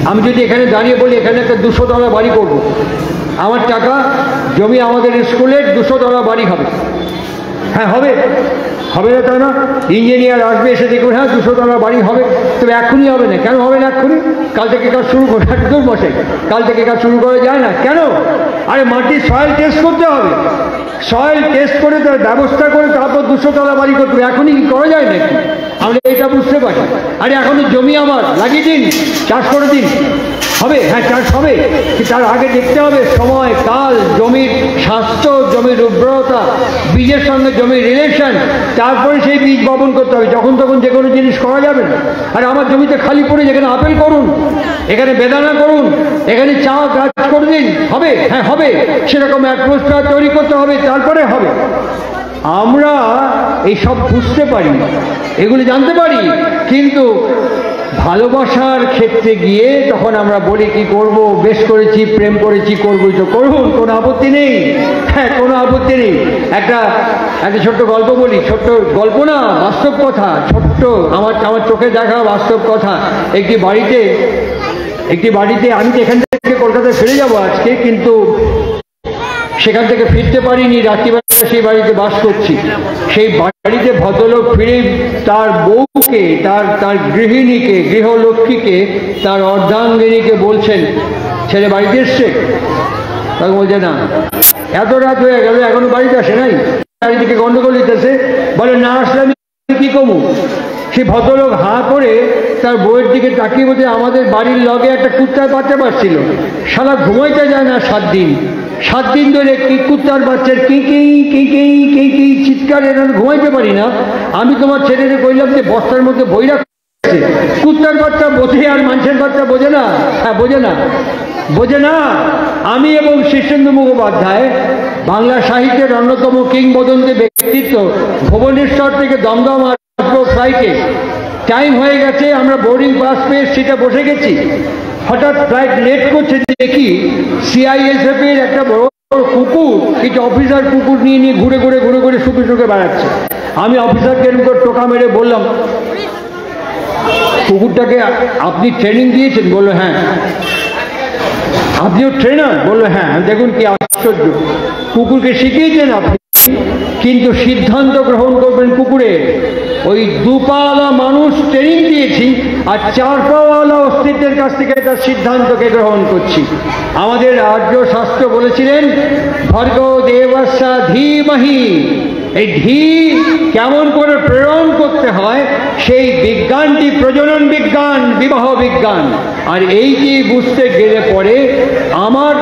আমি যদি এখানে দাঁড়িয়ে বলি এখানে একটা 200 তলা বাড়ি করব, আমার টাকা জমি আমাদের স্কুলের 200 তলা বাড়ি হবে। হ্যাঁ হবে, হবে না তা না? ইঞ্জিনিয়ার আসবে, এসে দেখুন হ্যাঁ 200 তলা বাড়ি হবে। তবে এখনই হবে না। কেন হবে না এক্ষুনি? কাল থেকে কাজ শুরু করে, একদম বসে কাল থেকে কাজ শুরু করা যায় না কেন? আরে মাটির সয়েল টেস্ট করতে হবে, সয়েল টেস্ট করে তার ব্যবস্থা করে তারপর 200 তলা বাড়ি করতে হবে। এখনই কি করা যায় নাকি? আমরা এটা বুঝতে পারি। আরে এখনো জমি আমার, লাগিয়ে দিন, চাষ করে দিন, হবে, হ্যাঁ চাষ হবে, তার আগে দেখতে হবে সময়, কাল, জমির স্বাস্থ্য, জমির উর্বরতা, বীজের সঙ্গে জমির রিলেশন, তারপরে সেই বীজ বপন করতে হবে। যখন তখন যে কোনো জিনিস করা যাবে না। আর আমার জমিতে খালি পড়ে, যেখানে আপেল করুন, এখানে বেদানা করুন, এখানে চা গাছ করে দিন, হবে, হ্যাঁ হবে, সেরকম অ্যাটমসফিয়ার তৈরি করতে হবে, তারপরে হবে। আমরা এইসব বুঝতে পারি, এগুলো জানতে পারি, কিন্তু ভালোবাসার ক্ষেত্রে গিয়ে তখন আমরা বলি কি করব, বেশ করেছি, প্রেম করেছি, করবই তো করুন, কোনো আপত্তি নেই, হ্যাঁ কোনো আপত্তি নেই। একটা ছোট্ট গল্প বলি, ছোট্ট গল্প না, বাস্তব কথা, ছোট্ট আমার চোখে দেখা বাস্তব কথা। একটি বাড়িতে আমি তো এখান থেকে কলকাতায় ফিরে যাব আজকে, কিন্তু সেখান থেকে ফিরতে পারিনি, রাত্রিবেলা সেই বাড়িতে বাস করছি। সেই বাড়িতে ভদ্রলোক ফিরে তার বউকে, তার গৃহিণীকে, গৃহলক্ষ্মীকে, তার অর্ধাঙ্গিনীকে বলছেন, ছেলে বাড়িতে এসছে? তাকে বলছে না, এত রাত হয়ে গেল এখনো বাড়িতে আসে নাই, চারিদিকে গন্ডগোল দিতেছে। বলে না আসলে আমি কি কমু? সে ভদ্রলোক হাঁ করে তার বউয়ের দিকে তাকিয়ে বলছে, আমাদের বাড়ির লগে একটা কুত্তার বাচ্চা পাচ্ছিল, সারা ঘুমাইতে যায় না 7 দিন ধরে কি কুত্তার বাচ্চার কি চিৎকার, এরা ঘুমাইতে পারি না। আমি তোমার ছেলেকে কইলাম যে বস্তার মধ্যে বই রাখছে, কুত্তার বাচ্চা বোঝে আর মানুষের বাচ্চা বোঝে না? হ্যাঁ বোঝে না। আমি এবং শীর্ষেন্দু মুখোপাধ্যায়, বাংলা সাহিত্যের অন্যতম কিংবদন্তি ব্যক্তিত্ব, ভুবনেশ্বর থেকে দমদম আসবো ফ্লাইটে, টাইম হয়ে গেছে, আমরা বোর্ডিং পাস পেয়ে সিটে বসে গেছি। হঠাৎ ফ্লাইট লেট করছে, দেখি CISF এর একটা বড় কুকুর, কিছু অফিসার কুকুর নিয়ে ঘুরে শুকে বেড়াচ্ছে। আমি অফিসারকে এরকম করে টোকা মেরে বললাম, কুকুরটাকে আপনি ট্রেনিং দিয়েছেন? বললো হ্যাঁ। আপনিও ট্রেনার? বললো হ্যাঁ। দেখুন কি আশ্চর্য, কুকুরকে শিখিয়েছেন আপনি, কিন্তু সিদ্ধান্ত গ্রহণ করবেন কুকুরের। ওই 2 পাওয়ালা মানুষ ট্রেনিং দিয়েছি, আর 4 পাওয়ালা অস্তিত্বের কাছ থেকে তার সিদ্ধান্তকে গ্রহণ করছি। আমাদের আর্য শাস্ত্র বলেছিলেন ভর্গ দেবস্যা ধীমহি, এই ধী কেমন করে প্রেরণ করতে হয় সেই বিজ্ঞানটি প্রজনন বিজ্ঞান, বিবাহ বিজ্ঞান। আর এই যে বুঝতে গেলে পরে আমার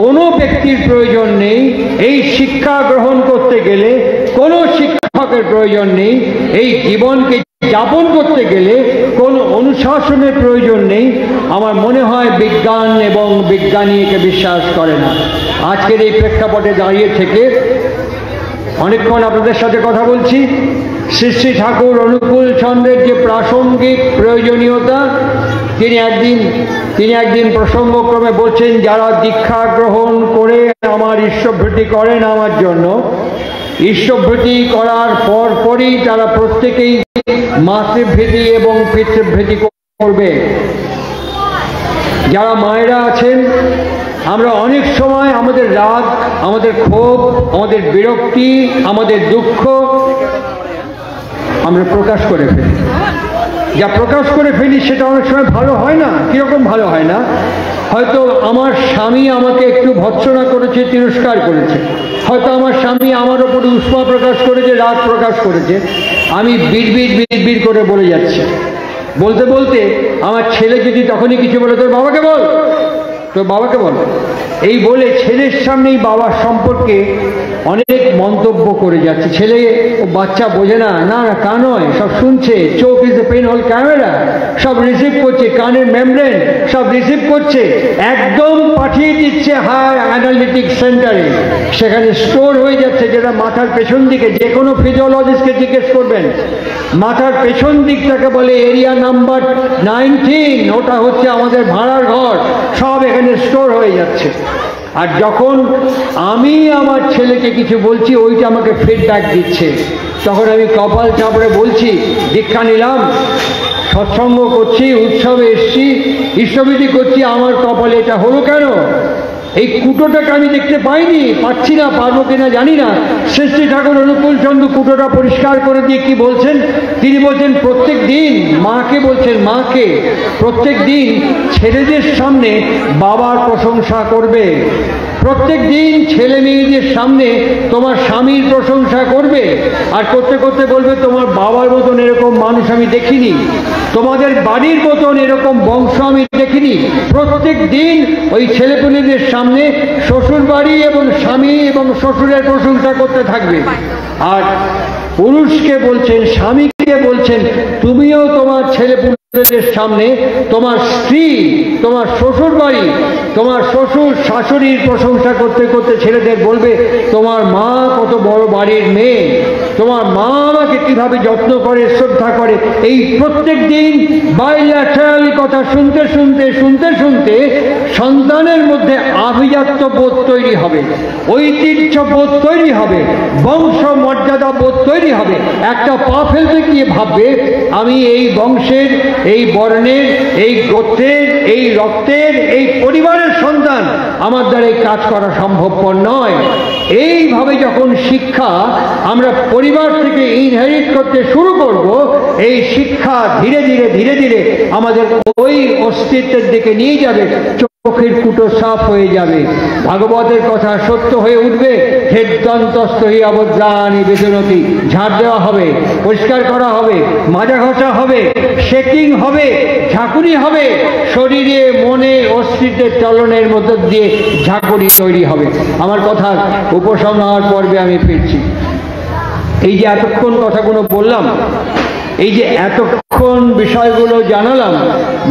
কোনো ব্যক্তির প্রয়োজন নেই, এই শিক্ষা গ্রহণ করতে গেলে কোনো শিক্ষকের প্রয়োজন নেই, এই জীবনকে যাপন করতে গেলে কোনো অনুশাসনের প্রয়োজন নেই। আমার মনে হয় বিজ্ঞান এবং বিজ্ঞানীকে বিশ্বাস করে না। আজকের এই প্রেক্ষাপটে দাঁড়িয়ে থেকে অনেকক্ষণ আপনাদের সাথে কথা বলছি। শ্রী শ্রী ঠাকুর অনুকূল চন্দ্রের যে প্রাসঙ্গিক প্রয়োজনীয়তা, তিনি একদিন প্রসঙ্গক্রমে বলছেন, যারা দীক্ষা গ্রহণ করে আমার ঈশ্বরভৃতি করেন আমার জন্য, ঈশ্বরভৃতি করার পরই তারা প্রত্যেকেই মাতৃভৃতি এবং পিতৃভৃতি করবে। যারা মায়েরা আছেন, আমরা অনেক সময় আমাদের রাগ, আমাদের ক্ষোভ, আমাদের বিরক্তি, আমাদের দুঃখ আমরা প্রকাশ করে ফেলি। যা প্রকাশ করে ফেলি সেটা অনেক সময় ভালো হয় না। কীরকম ভালো হয় না? হয়তো আমার স্বামী আমাকে একটু ভৎসনা করেছে, তিরস্কার করেছে, হয়তো আমার স্বামী আমার ওপরে উষ্মা প্রকাশ করেছে, রাগ প্রকাশ করেছে, আমি বিড়বিড় করে বলে যাচ্ছি। বলতে বলতে আমার ছেলে যদি তখনই কিছু বলে, তোর বাবাকে বল, এই বলে ছেলের সামনেই বাবার সম্পর্কে অনেক মন্তব্য করে যাচ্ছে। ছেলে ও বাচ্চা বোঝে না, না না কা নয়, সব শুনছে, চোখ is a pinhole camera, সব রিসিভ করছে, কানের মেমব্রেন সব রিসিভ করছে, একদম পাঠিয়ে দিচ্ছে হায়ার অ্যানালিটিক সেন্টারে, সেখানে স্টোর হয়ে যাচ্ছে, যেটা মাথার পেছন দিকে। যে কোনো ফিজিওলজিস্টকে জিজ্ঞেস করবেন, মাথার পেছন দিকটাকে বলে এরিয়া নাম্বার 19, ওটা হচ্ছে আমাদের ভাড়ার ঘর, সব এখানে স্টোর হয়ে যাচ্ছে। আর যখন আমি আমার ছেলেকে কিছু বলছি, ওইটা আমাকে ফিডব্যাক দিচ্ছে, তখন আমি কপাল চাপড়ে বলছি, দীক্ষা নিলাম, সৎসঙ্গ করছি, উৎসবে এসছি, ঈশ্বরবিধি করছি, আমার কপালে এটা হলো কেন? এই কুটোটাকে আমি দেখতে পাইনি, পাচ্ছি না, পারবো কিনা জানি না। শ্রেষ্ঠী ঠাকুর অনুকূল চন্দ্র কুটোটা পরিষ্কার করে দিয়ে কি বলছেন? তিনি বলছেন প্রত্যেক দিন, মাকে বলছেন, মাকে প্রত্যেক দিন ছেলেদের সামনে বাবার প্রশংসা করবে, প্রত্যেক দিন ছেলে মেয়েদের সামনে তোমার স্বামীর প্রশংসা করবে, আর করতে করতে বলবে তোমার বাবার মতন এরকম মানুষ আমি দেখিনি, তোমাদের বাড়ির মতন এরকম বংশ আমি দেখিনি। প্রত্যেক দিন ওই ছেলেপুলেদের সামনে শ্বশুর বাড়ি এবং স্বামী এবং শ্বশুরের প্রশংসা করতে থাকবে। আর পুরুষকে বলছেন, স্বামীকে বলছেন, তুমিও তোমার ছেলেপুলেদের সামনে তোমার স্ত্রী, তোমার শ্বশুর বাড়ি, তোমার শ্বশুর শাশুড়ির প্রশংসা করতে করতে ছেলেদের বলবে তোমার মা কত বড় বাড়ির মেয়ে, তোমার মা আমাকে কিভাবে যত্ন করে, শ্রদ্ধা করে। এই প্রত্যেক দিন বাইল্যাটারাল কথা শুনতে শুনতে শুনতে শুনতে সন্তানের মধ্যে আভিজাত্য বোধ তৈরি হবে, ঐতিহ্য বোধ তৈরি হবে, বংশ মর্যাদা বোধ তৈরি হবে। একটা পা ফেলতে গিয়ে ভাববে আমি এই বংশের, এই বর্ণের, এই গোত্রের, এই রক্তের, এই পরিবারের সন্তান, আমার দ্বারা এই কাজ করা সম্ভবপর নয়। এইভাবে যখন শিক্ষা আমরা পরিবার থেকে ইনহেরিট করতে শুরু করব, এই শিক্ষা ধীরে ধীরে ধীরে ধীরে আমাদের ওই অস্তিত্বের দিকে নিয়ে যাবে, চোখের কুটো সাফ হয়ে যাবে, ভাগবতের কথা সত্য হয়ে উঠবে। হেদন্তস্থ হি অবদ্রাণী বেদনতি, ঝাড় দেওয়া হবে, পরিষ্কার করা হবে, মাজা ঘষা হবে, শেকিং হবে, ঝাঁকুনি হবে, শরীরে মনে অস্তিত্বের চলনের মধ্য দিয়ে ঝাঁকুনি তৈরি হবে। আমার কথার উপসংহার পর্বে আমি ফিরছি। এই যে এতক্ষণ কথাগুলো বললাম, এই যে এতক্ষণ বিষয়গুলো জানালাম,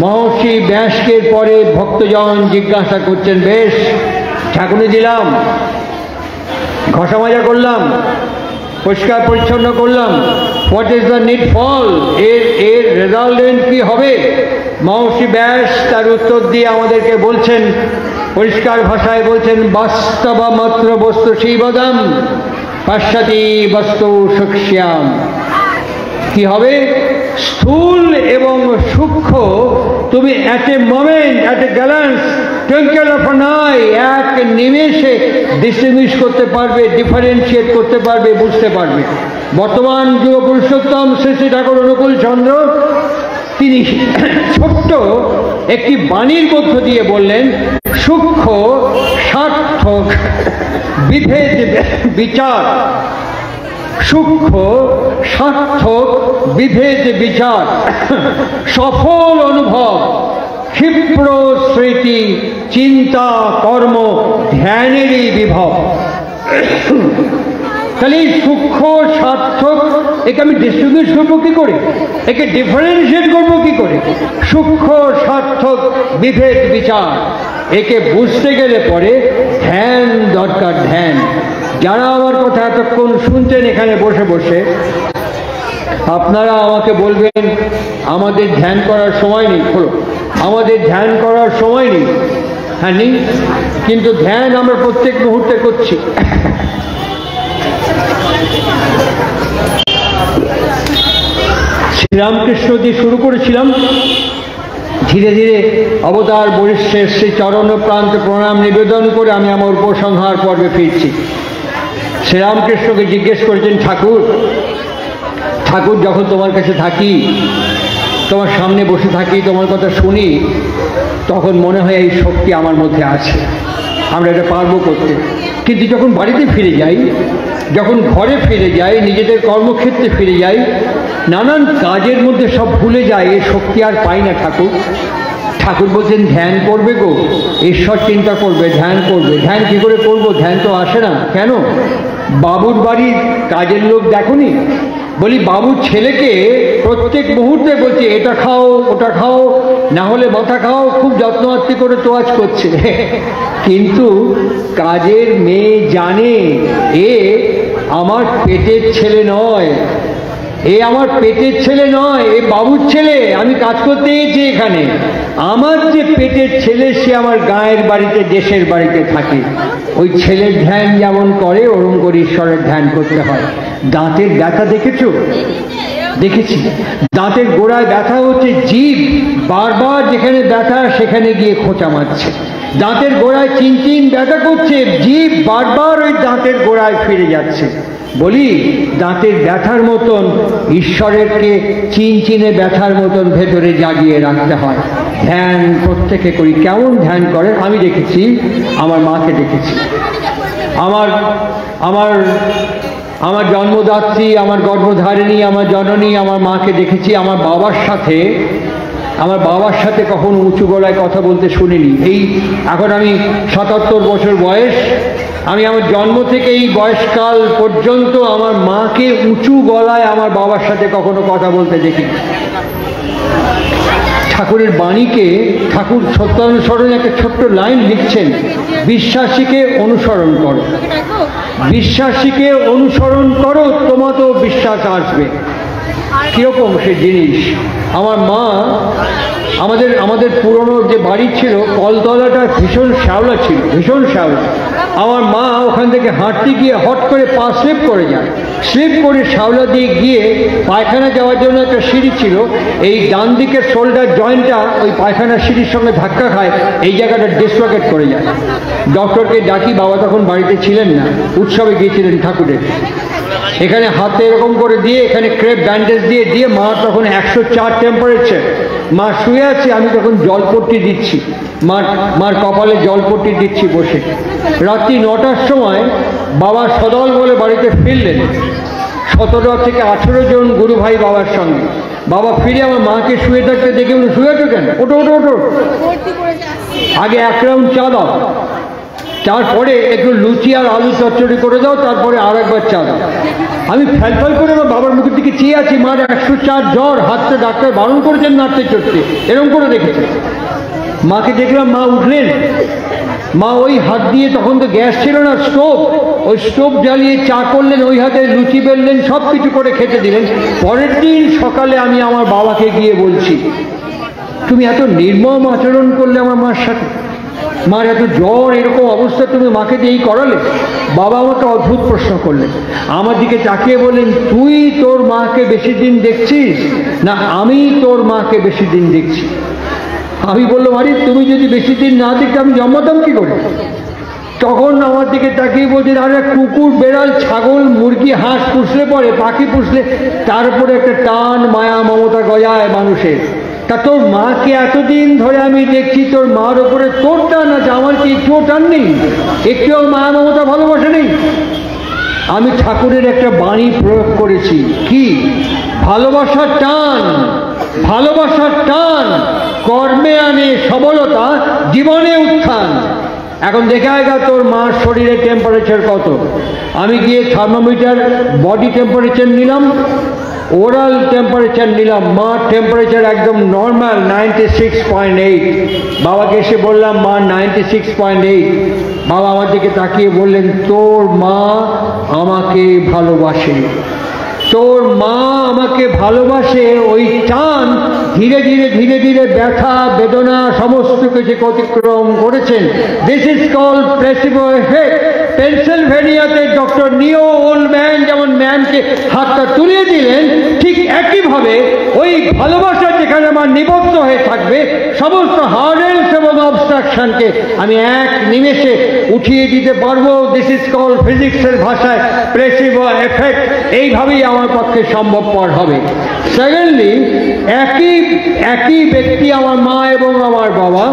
মহর্ষি ব্যাসকে পরে ভক্তজন জিজ্ঞাসা করছেন, বেশ ঝাঁকুনি দিলাম, ঘষা মাজা করলাম, পরিষ্কার পরিচ্ছন্ন করলাম, হোয়াট ইজ দ্য নিড ফল, এর রেজাল্টেন্ট কি হবে? মহর্ষি ব্যাস তার উত্তর দিয়ে আমাদেরকে বলছেন, পরিষ্কার ভাষায় বলছেন, বাস্তবা মাত্র বস্তু শিবদাম পাশ্চাতি বস্তু সুক্ষ্যাম। কি হবে? স্থূল এবং সূক্ষ্ম তুমি at a moment, at a glance, twinkle of an eye, এক নিমেষে ডিস্টিংগুইশ করতে পারবে, ডিফারেন্সিয়েট করতে পারবে, বুঝতে পারবে। বর্তমান যুগ পুরুষোত্তম শ্রী শ্রী ঠাকুর অনুকূল চন্দ্র তিনি ছোট্ট একটি বাণীর মধ্য দিয়ে বললেন, সূক্ষ্ম সার্থক বিভেদ বিচার, সূক্ষ্ম সার্থক বিভেদ বিচার, সফল অনুভব, ক্ষিপ্র স্মৃতি, চিন্তা কর্ম, ধ্যানেরই বিভব। তাহলে এই সূক্ষ্ম সার্থক, একে আমি ডিস্ট্রিবিউট করবো কি করে, একে ডিফারেন্সিয়েট করবো কি করে? সূক্ষ্ম সার্থক বিভেদ বিচার, একে বুঝতে গেলে পরে ধ্যান দরকার, ধ্যান। যারা আমার কথা এতক্ষণ শুনছেন এখানে বসে বসে, আপনারা আমাকে বলবেন আমাদের ধ্যান করার সময় নেই, হলো আমাদের ধ্যান করার সময় নেই। হ্যাঁ নেই, কিন্তু ধ্যান আমরা প্রত্যেক মুহূর্তে করছি। শ্রীরামকৃষ্ণ দিয়ে শুরু করেছিলাম, ধীরে ধীরে অবতার বরিষ্ঠের শ্রী চরণ প্রান্তে প্রণাম নিবেদন করে আমি আমার উপসংহার পর্বে ফিরছি। শ্রীরামকৃষ্ণকে জিজ্ঞেস করেছেন, ঠাকুর যখন তোমার কাছে থাকি, তোমার সামনে বসে থাকি, তোমার কথা শুনি, তখন মনে হয় এই শক্তি আমার মধ্যে আছে, আমরা এটা পারবো করতে। কিন্তু যখন বাড়িতে ফিরে যাই, যখন ঘরে ফিরে যাই, নিজেদের কর্মক্ষেত্রে ফিরে যাই, নানান কাজের মধ্যে সব ভুলে যাই, এই শক্তি আর পাই না ঠাকুর। ঠাকুর বলছেন ধ্যান করবে গো, ঈশ্বর চিন্তা করবে, ধ্যান করবে। ধ্যান কি করে করবো? ধ্যান তো আসে না। কেন? বাবুর বাড়ির কাজের লোক দেখোনি? বলি বাবুর ছেলেকে প্রত্যেক মুহূর্তে বলছে এটা খাও, ওটা খাও, না হলে মাথা খাও, খুব যত্ন আত্তি করে তোয়াজ করছে। কিন্তু কাজের মেয়ে জানে এ আমার পেটের ছেলে নয়, এ আমার পেটের ছেলে নয়, এ বাবুর ছেলে। আমি কাজ করতে এসেছি এখানে। আমার যে পেটের ছেলে সে আমার গায়ের বাড়িতে, দেশের বাড়িতে থাকে। ওই ছেলের ধ্যান যেমন করে ওরম করে ঈশ্বরের ধ্যান করতে হয়। দাঁতের ব্যথা দেখেছো? দেখেছি। দাঁতের গোড়ায় ব্যথা হচ্ছে, জীব বারবার যেখানে ব্যথা সেখানে গিয়ে খোঁচা মারছে। দাঁতের গোড়ায় চিনচিন ব্যথা করছে, জীব বারবার ওই দাঁতের গোড়ায় ফিরে যাচ্ছে। বলি দাঁতের ব্যথার মতন ঈশ্বরেরকে চিনচিনে ব্যথার মতন ভেতরে জাগিয়ে রাখতে হয়। ধ্যান প্রত্যেকে করি। কেমন ধ্যান করে? আমি দেখেছি, আমার মাকে দেখেছি। আমার আমার আমার জন্মদাত্রী, আমার গর্ভধারিণী, আমার জননী, আমার মাকে দেখেছি। আমার বাবার সাথে কখনো উঁচু গলায় কথা বলতে শুনিনি। এই এখন আমি ৭৭ বছর বয়স। আমি আমার জন্ম থেকে এই বয়সকাল পর্যন্ত আমার মাকে উঁচু গলায় আমার বাবার সাথে কখনো কথা বলতে দেখি। ঠাকুরের বাণীকে ঠাকুর সত্যানুসরণে একটা ছোট্ট লাইন লিখছেন, বিশ্বাসীকে অনুসরণ করো, বিশ্বাসীকে অনুসরণ করো, তোমাতেও বিশ্বাস আসবে। কিরকম সে জিনিস? আমার মা, আমাদের পুরনো যে বাড়ি ছিল কলতলাটা ভীষণ শ্যাওলা ছিল, ভীষণ শ্যাওলা। আমার মা ওখান থেকে হাঁটতে গিয়ে হট করে পা স্লিপ করে যায়। স্লিপ করে শ্যাওলা দিয়ে গিয়ে পায়খানা যাওয়ার জন্য একটা সিঁড়ি ছিল, এই ডান দিকের শোল্ডার জয়েন্টটা ওই পায়খানার সিঁড়ির সঙ্গে ধাক্কা খায়, এই জায়গাটা ডিসলকেট করে যায়। ডক্টরকে ডাকি, বাবা তখন বাড়িতে ছিলেন না, উৎসবে গিয়েছিলেন ঠাকুরের। এখানে হাতে এরকম করে দিয়ে এখানে ক্রেপ ব্যান্ডেজ দিয়ে মা তখন 104 টেম্পারেচার। মা শুয়ে আছে, আমি তখন জলপট্টি দিচ্ছি, মার কপালে জলপট্টি দিচ্ছি বসে। রাত্রি 9টার সময় বাবা সদল বলে বাড়িতে ফিরলেন, 17 থেকে 18 জন গুরু ভাই বাবার সঙ্গে। বাবা ফিরে আমার মাকে শুয়ে থাকতে দেখে বলে, শুয়ে আছো কেন? ওটো ওটো ওটো, আগে 1 রাউন্ড চা দাও, তারপরে একটু লুচি আর আলু চচ্চড়ি করে দাও, তারপরে আর একবার চা দাও। আমি ফ্যালফ্যাল করে আমার বাবার মুখের দিকে চেয়ে আছি। মার 104 জ্বর, হাতটা ডাক্তার বারণ করেছেন নাড়তে চড়তে, এরকম করে দেখেছে। মাকে দেখলাম, মা উঠলেন। মা ওই হাত দিয়ে, তখন তো গ্যাস ছিল না, স্টোভ, ওই স্টোভ জ্বালিয়ে চা করলেন, ওই হাতে লুচি বেললেন, সব কিছু করে খেতে দিলেন। পরের দিন সকালে আমি আমার বাবাকে গিয়ে বলছি, তুমি এত নির্মম আচরণ করলে আমার মার সাথে, মার এত জ্বর, এরকম অবস্থা, তুমি মাকে দিয়েই করালে। বাবা আমাকে অদ্ভুত প্রশ্ন করলেন, আমার দিকে তাকিয়ে বললেন, তুই তোর মাকে বেশি দিন দেখছিস না আমি তোর মাকে বেশি দিন দেখছি? আমি বললাম, আরে তুমি যদি বেশি দিন না দেখতে আমি জন্মাতাম কি করে? তখন আমার দিকে তাকিয়ে বলছেন, আরে কুকুর, বেড়াল, ছাগল, মুরগি, হাঁস পুষলে পরে, পাখি পুষলে তার উপরে একটা টান, মায়া, মমতা গজায় মানুষের। তা তোর মাকে এতদিন ধরে আমি দেখছি, তোর মার ওপরে তোর টান আছে, আমার কি একটুও টান নেই? একটুও মায়া, মমতা, ভালোবাসা নেই? আমি ঠাকুরের একটা বাণী প্রয়োগ করেছি, কি? ভালোবাসার টান, ভালোবাসার টান কর্মে আনে সবলতা, জীবনে উত্থান। এখন দেখে আয়গা তোর মার শরীরের টেম্পারেচার কত। আমি গিয়ে থার্মোমিটার বডি টেম্পারেচার নিলাম, ওরাল টেম্পারেচার নিলাম, মার টেম্পারেচার একদম নর্মাল 96.8। বাবাকে এসে বললাম, মা 96.8। বাবা আমার দিকে তাকিয়ে বললেন, তোর মা আমাকে ভালোবাসে, তোর মা আমাকে ভালোবাসে। ওই টান ধীরে ধীরে ধীরে ধীরে ব্যথা, বেদনা সমস্ত কিছু অতিক্রম করেছেন। This is called placebo effect. পেনসিলভেনিয়াতে ডক্টর নিও ওলম্যান যেমন ম্যানকে হাতটা তুলিয়ে দিলেন, ঠিক একইভাবে ওই ভালোবাসা যেখানে আমার নিবদ্ধ হয়ে থাকবে, সমস্ত হার্ডেলস এবং অবস্ট্রাকশনকে আমি এক নিমেষে উঠিয়ে দিতে পারবো। দিস ইজ কল ফিজিক্সের ভাষায় প্লেসিবো এফেক্ট। এইভাবেই আমার পক্ষে সম্ভবপর হবে। সেকেন্ডলি, একই ব্যক্তি আমার মা এবং আমার বাবা।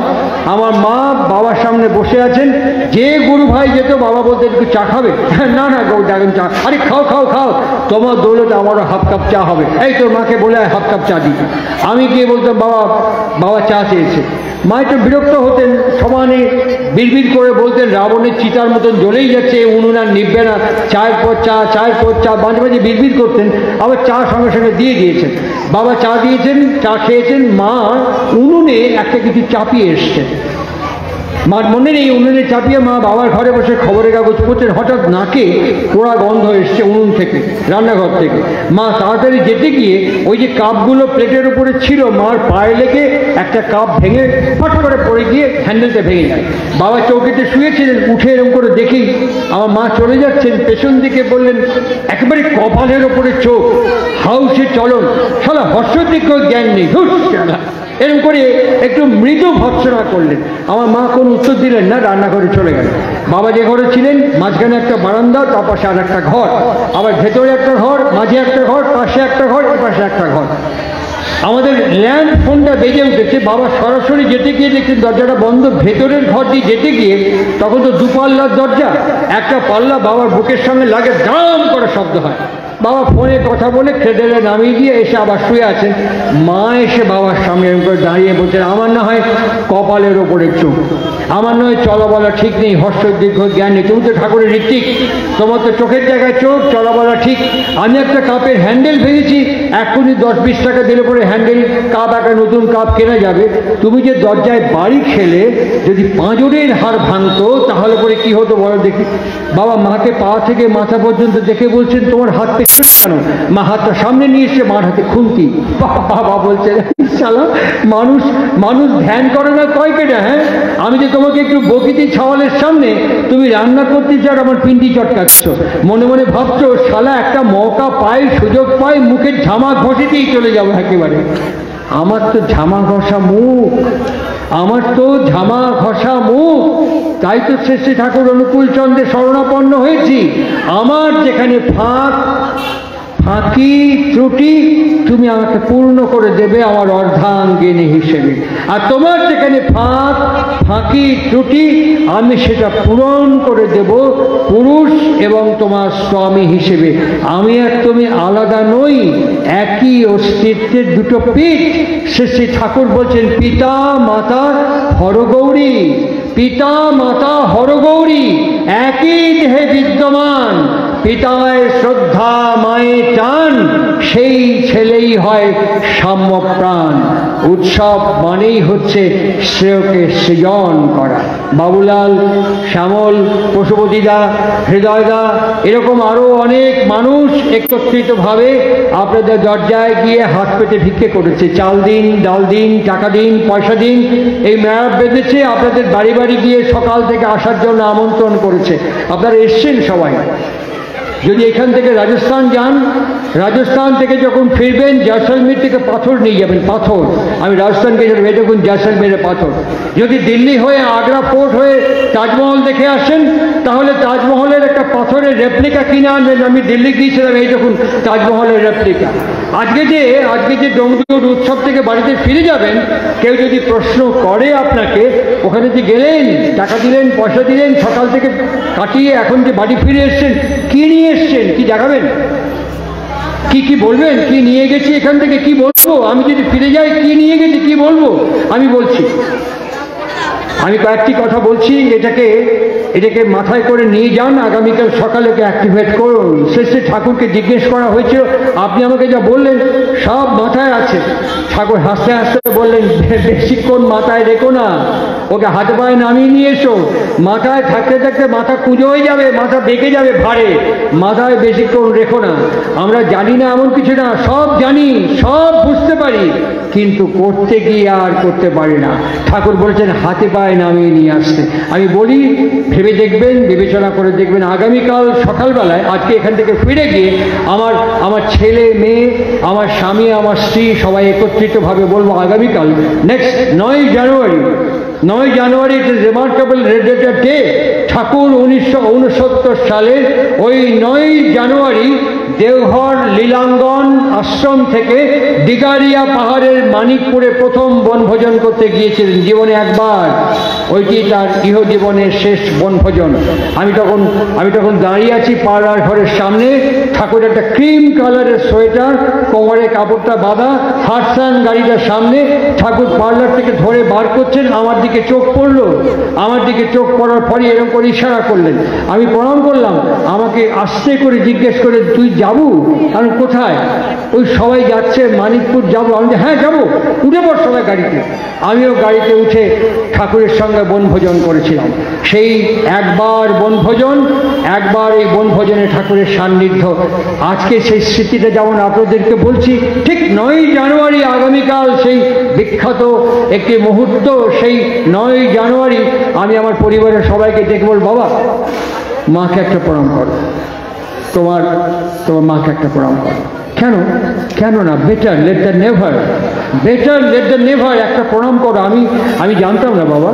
আমার মা বাবার সামনে বসে আছেন, যে গুরু ভাই যেত বাবা বলতে একটু চা খাবে? না না গো দেখেন চা, আরে খাও খাও খাও, তোমার দৌলতে আমারও হাফ কাপ চা হবে। এই তোর মাকে বলে হাফ কাপ চা দিই। আমি গিয়ে বলতাম বাবা বাবা চা চেয়েছে। মা একটু বিরক্ত হতেন, সমানে বিড়বিড় করে বলতেন রাবণের চিতার মতন জ্বলেই যাচ্ছে, উনুন আর নিববে না, চায়ের পর চা চায়ের পর চা, মাঝে মাঝে বিড়বিড় করতেন। আবার চা সঙ্গে সঙ্গে দিয়ে দিয়েছেন। বাবা চা দিয়েছেন, চা খেয়েছেন, মা উনুনে একটা কিছু চাপিয়ে এসছেন। মার মনে নেই, উনুনে চাপিয়ে মা বাবার ঘরে বসে খবরের কাগজ পড়ছেন। হঠাৎ নাকে পোড়া গন্ধ এসছে উনুন থেকে, রান্নাঘর থেকে। মা তাড়াতাড়ি যেতে গিয়ে ওই যে কাপগুলো প্লেটের উপরে ছিল, মার পায়ে লেগে একটা কাপ ভেঙে ফট করে পড়ে গিয়ে হ্যান্ডেলটা ভেঙে যায়। বাবা চৌকিতে শুয়েছিলেন, উঠে এরকম করে দেখি আমার মা চলে যাচ্ছেন। পেছন দিকে বললেন, একেবারে কপালের ওপরে চোখ, হাউসে চলন, শালা হর্ষদিক্ষ জ্ঞান নেই, এরকম করে একটু মৃদু ভর্ৎসনা করলেন। আমার মা কোনো উত্তর দিলেন না, রান্নাঘরে চলে গেলেন। বাবা যে ঘরে ছিলেন, মাঝখানে একটা বারান্দা, তার পাশে আর একটা ঘর, আবার ভেতরে একটা ঘর, মাঝে একটা ঘর, পাশে একটা ঘর, এ পাশে একটা ঘর। আমাদের ল্যান্ড ফোনটা বেজে উঠেছে। বাবা সরাসরি যেতে গিয়ে দেখছেন দরজাটা বন্ধ। ভেতরের ঘর দিয়ে যেতে গিয়ে, তখন তো দুপাল্লার দরজা, একটা পাল্লা বাবার বুকের সঙ্গে লাগে, দাম করে শব্দ হয়। বাবা ফোনে কথা বলে ক্রেডেলে নামিয়ে দিয়ে এসে আবার শুয়ে আছেন। মা এসে বাবার সামনে এরকম করে দাঁড়িয়ে বলছেন, আমার না হয় কপালের ওপরে চোখ, আমার নয় চলা বলা ঠিক নেই, হর্ষ দীর্ঘ জ্ঞান নেই, তুমি তো ঠাকুরের ঋত্বিক, তোমার তো চোখের জায়গায় চোখ, চলা বলা ঠিক। আমি একটা কাপের হ্যান্ডেল ভেঙেছি, এক্ষুনি 10-20 টাকা দিলে পরে হ্যান্ডেল কাপ, একটা নতুন কাপ কেনা যাবে। তুমি যে দরজায় বাড়ি খেলে, যদি পাঁজরের হাড় ভাঙতো তাহলে পরে কি হতো বলো দেখি। বাবা মাকে পা থেকে মাথা পর্যন্ত দেখে বলছেন, তোমার হাত পেছনে কেন? মা হাতটা সামনে নিয়ে এসে মার হাতে খুন্তি। বাবা বলছে, শালা মানুষ মানুষ ধ্যান করে না কয় কেটে। হ্যাঁ, আমি যে তোমাকে একটু বকিতে ছাওয়ালের সামনে, তুমি রান্না করতে চাও, আমার পিন্ডি চটকাচ্ছ, মনে মনে ভাবছো শালা একটা মৌকা পাই, সুযোগ পাই, মুখের ঝামা ঘষিতেই চলে যাবো একেবারে। আমার তো ঝামা ঘষা মুখ, আমার তো ঝামা ঘষা মুখ, তাই তো শ্রী ঠাকুর অনুকূল চন্দ্রের শরণাপন্ন হয়েছি। আমার যেখানে ফাঁকি ত্রুটি, তুমি আমাকে পূর্ণ করে দেবে আমার অর্ধাঙ্গিনী হিসেবে। আর তোমার যেখানে ফাঁকি ত্রুটি, আমি সেটা পূরণ করে দেব পুরুষ এবং তোমার স্বামী হিসেবে। আমি আর তুমি আলাদা নই, একই অস্তিত্বের দুটো পিঠ। শ্রী ঠাকুর বলছেন, পিতা মাতা হরগৌরী, পিতা মাতা হরগৌরী একই দেহে বিদ্যমান। পিতায় শ্রদ্ধা, মায়ে টান, সেই ছেলেই হয় সাম্যপ্রাণ। উৎসব মানেই হচ্ছে শ্রেয়কে সৃজন করা। বাবুলাল, শ্যামল, পশুপতিদা, হৃদয়দা, এরকম আরো অনেক মানুষ একত্রিতভাবে আপনাদের দরজায় গিয়ে হাত পেতে ভিক্ষে করেছে। চাল দিন, ডাল দিন, টাকা দিন, পয়সা দিন, এই মেয়াদ বেঁধেছে। আপনাদের বাড়ি বাড়ি গিয়ে সকাল থেকে আসার জন্য আমন্ত্রণ করেছে। আপনারা এসছেন সবাই। যদি এখান থেকে রাজস্থান যান, রাজস্থান থেকে যখন ফিরবেন জয়সলমীর থেকে পাথর নিয়ে যাবেন, পাথর। আমি রাজস্থান গেছিলাম, এই দেখুন জয়সলমীরের পাথর। যদি দিল্লি হয়ে আগ্রা ফোর্ট হয়ে তাজমহল দেখে আসেন, তাহলে তাজমহলের একটা পাথরের রেপ্লিকা কিনে আনবেন। আমি দিল্লি গিয়েছিলাম, এই দেখুন তাজমহলের রেপ্লিকা। আজকে যে ডোমজুর উৎসব থেকে বাড়িতে ফিরে যাবেন, কেউ যদি প্রশ্ন করে আপনাকে, ওখানে যে গেলেন, টাকা দিলেন, পয়সা দিলেন, সকাল থেকে কাটিয়ে এখন যে বাড়ি ফিরে এসছেন, কি নিয়ে এসছেন, কি দেখাবেন, কি বলবেন? কি নিয়ে গেছি এখান থেকে, কি বলবো? আমি যদি ফিরে যাই, কি নিয়ে গেছি, কি বলবো? আমি বলছি, আমি কয়েকটি কথা বলছি, এটাকে মাথায় করে নিয়ে যান। আগামীকাল সকালে অ্যাক্টিভেট করুন। শ্রী ঠাকুরকে জিজ্ঞেস করা হয়েছিল, আপনি আমাকে যা বললেন সব মাথায় আছে। ঠাকুর হাসতে হাসতে বললেন, বেশিক্ষণ মাথায় রেখো না, ওকে হাতে পায়ে নামিয়ে নিয়ে এসো। মাথায় থাকতে থাকতে মাথা কুঁজো হয়ে যাবে, মাথা বেঁকে যাবে ভারে, মাথায় বেশিক্ষণ রেখো না। আমরা জানি না এমন কিছু না, সব জানি, সব বুঝতে পারি, কিন্তু করতে গিয়ে আর করতে পারি না। ঠাকুর বলেছেন হাতে পায়ে নামিয়ে নিয়ে আসতে। আমি বলি, ভেবে দেখবেন, বিবেচনা করে দেখবেন। আগামীকাল সকালবেলায়, আজকে এখান থেকে ফিরে গিয়ে আমার ছেলে মেয়ে, আমার স্বামী, আমার স্ত্রী সবাই একত্রিতভাবে বলবো, আগামীকাল next 9 January 9 January it is remarkable day. Thakur 1969 সালের ওই 9 জানুয়ারি দেওঘর লীলাঙ্গন আশ্রম থেকে দিগারিয়া পাহাড়ের মানিকপুরে প্রথম বনভোজন করতে গিয়েছিলেন জীবনে একবার। ওইটি তার ইহজীবনের শেষ বনভোজন। আমি তখন দাঁড়িয়ে আছি পাড়ার ঘরের সামনে। ঠাকুর একটা ক্রিম কালারের সোয়েটার, কোমরে কাপড়টা বাঁধা, হাটসান গাড়িটার সামনে। ঠাকুর পার্লার থেকে ধরে বার করছেন, আমার দিকে চোখ পড়লো। আমার দিকে চোখ পড়ার পরে এরকম করে ইশারা করলেন। আমি প্রণাম করলাম। আমাকে আস্তে করে জিজ্ঞেস করে, তুই যাবো? আমি কোথায়? ওই সবাই যাচ্ছে মানিকপুর যাবো। আমি হ্যাঁ যাবো, উঠে পড় সবাই গাড়িতে। আমিও গাড়িতে উঠে ঠাকুরের সঙ্গে বনভোজন করেছিলাম। সেই একবার বনভোজন, একবার এই বনভোজনে ঠাকুরের সান্নিধ্য। আজকে সেই স্মৃতিটা যেমন আপনাদেরকে বলছি, ঠিক 9 জানুয়ারি আগামীকাল সেই বিখ্যাত একটি মুহূর্ত। সেই 9 জানুয়ারি আমি আমার পরিবারের সবাইকে ডেকে বল, বাবা মাকে একটা প্রণাম করো, তোমার মাকে একটা প্রণাম করো। কেন না? বেটার লেট দ্য নেভার, একটা প্রণাম করো। আমি জানতাম না বাবা,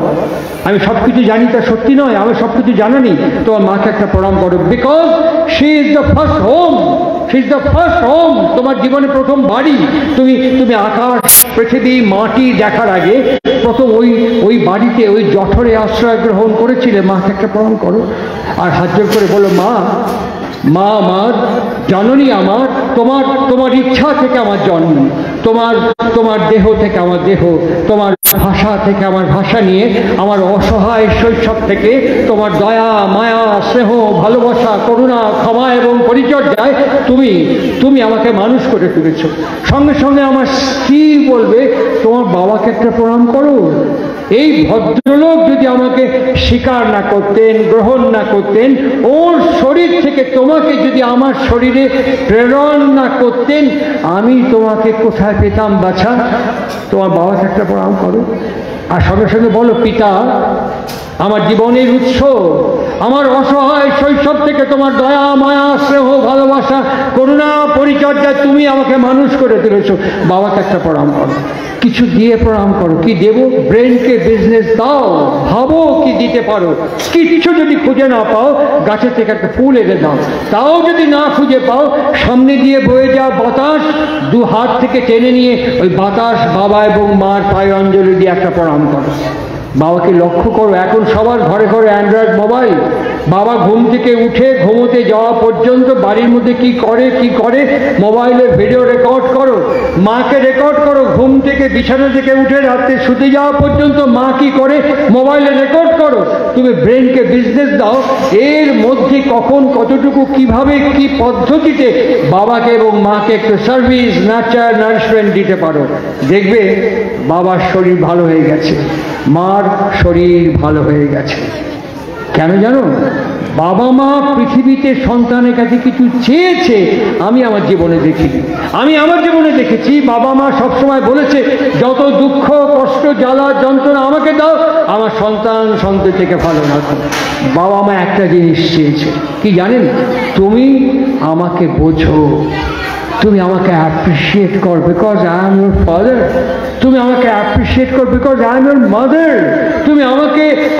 আমি সব কিছু জানি তা সত্যি নয়, আমি সব কিছু জানি। তোমার মাকে একটা প্রণাম করো, because she is the first home. তোমার জীবনে প্রথম বাড়ি। তুমি আকাশ পৃথিবী মাটি দেখার আগে প্রথম ওই বাড়িতে, ওই জঠরে আশ্রয় গ্রহণ করেছিলে। মাকে একটা প্রণাম করো আর হাত জোর করে বলো, মা আমার জননী, আমার তোমার ইচ্ছা থেকে আমার জন্ম, তোমার দেহ থেকে আমার দেহ, তোমার ভাষা থেকে আমার ভাষা নিয়ে, আমার অসহায় শৈশব থেকে তোমার দয়া মায়া স্নেহ ভালোবাসা করুণা ক্ষমা এবং পরিচর্যায় তুমি আমাকে মানুষ করে তুলেছ। সঙ্গে সঙ্গে আমার স্ত্রী বলবে, তোমার বাবাকে একটা প্রণাম করো। এই ভদ্রলোক যদি আমাকে স্বীকার না করতেন, গ্রহণ না করতেন, ওর শরীর থেকে তোমাকে যদি আমার শরীরে প্রেরণ না করতেন, আমি তোমাকে কোথায় পেতাম বাছা? তোমার বাবাকে একটা প্রণাম করো। আর সঙ্গে সঙ্গে বলো, পিতা আমার জীবনের উৎস, আমার অসহায় শৈশব থেকে তোমার দয়া মায়া স্নেহ ভালোবাসা করুণা পরিচর্যায় তুমি আমাকে মানুষ করে তুলেছ। বাবাকে একটা প্রণাম করো। কিছু দিয়ে প্রণাম করো। কি দেব? ব্রেনকে বিজনেস দাও, ভাবো কি দিতে পারো। কিছু যদি খুঁজে না পাও, গাছের থেকে একটা ফুল এনে দাও। তাও যদি না খুঁজে পাও, সামনে দিয়ে বয়ে যাওয়া বাতাস 2 হাত থেকে টেনে নিয়ে ওই বাতাস বাবা এবং মার পায়ে অঞ্জলি দিয়ে একটা প্রণাম করো। বাবাকে লক্ষ্য করো, এখন সবার ঘরে ঘরে অ্যান্ড্রয়েড মোবাইল। বাবা ঘুম থেকে উঠে ঘুমোতে যাওয়া পর্যন্ত বাড়ির মধ্যে কি করে মোবাইলে ভিডিও রেকর্ড করো। মাকে রেকর্ড করো, ঘুম থেকে বিছানা থেকে উঠে রাত্রে শুতে যাওয়া পর্যন্ত মা কি করে মোবাইলে রেকর্ড করো। তুমি ব্রেনকে বিজনেস দাও, এর মধ্যে কখন কতটুকু কিভাবে কি পদ্ধতিতে বাবাকে এবং মাকে একটু সার্ভিস নারিশমেন্ট দিতে পারো। দেখবে বাবার শরীর ভালো হয়ে গেছে, মার শরীর ভালো হয়ে গেছে। কেন জানো? বাবা মা পৃথিবীতে সন্তানের কাছে কিছু চেয়েছে আমি আমার জীবনে দেখিনি। আমি আমার জীবনে দেখেছি বাবা মা সবসময় বলেছে, যত দুঃখ কষ্ট জ্বালা যন্ত্রণা আমাকে দাও, আমার সন্ততিকে ভালো রাখো। বাবা মা একটা জিনিস চেয়েছে, কি জানেন? তুমি আমাকে বোঝো, তুমি আমাকে অ্যাপ্রিসিয়েট কর, because I am your father. তুমি আমাকে অ্যাপ্রিসিয়েট কর, because I am your mother. তুমি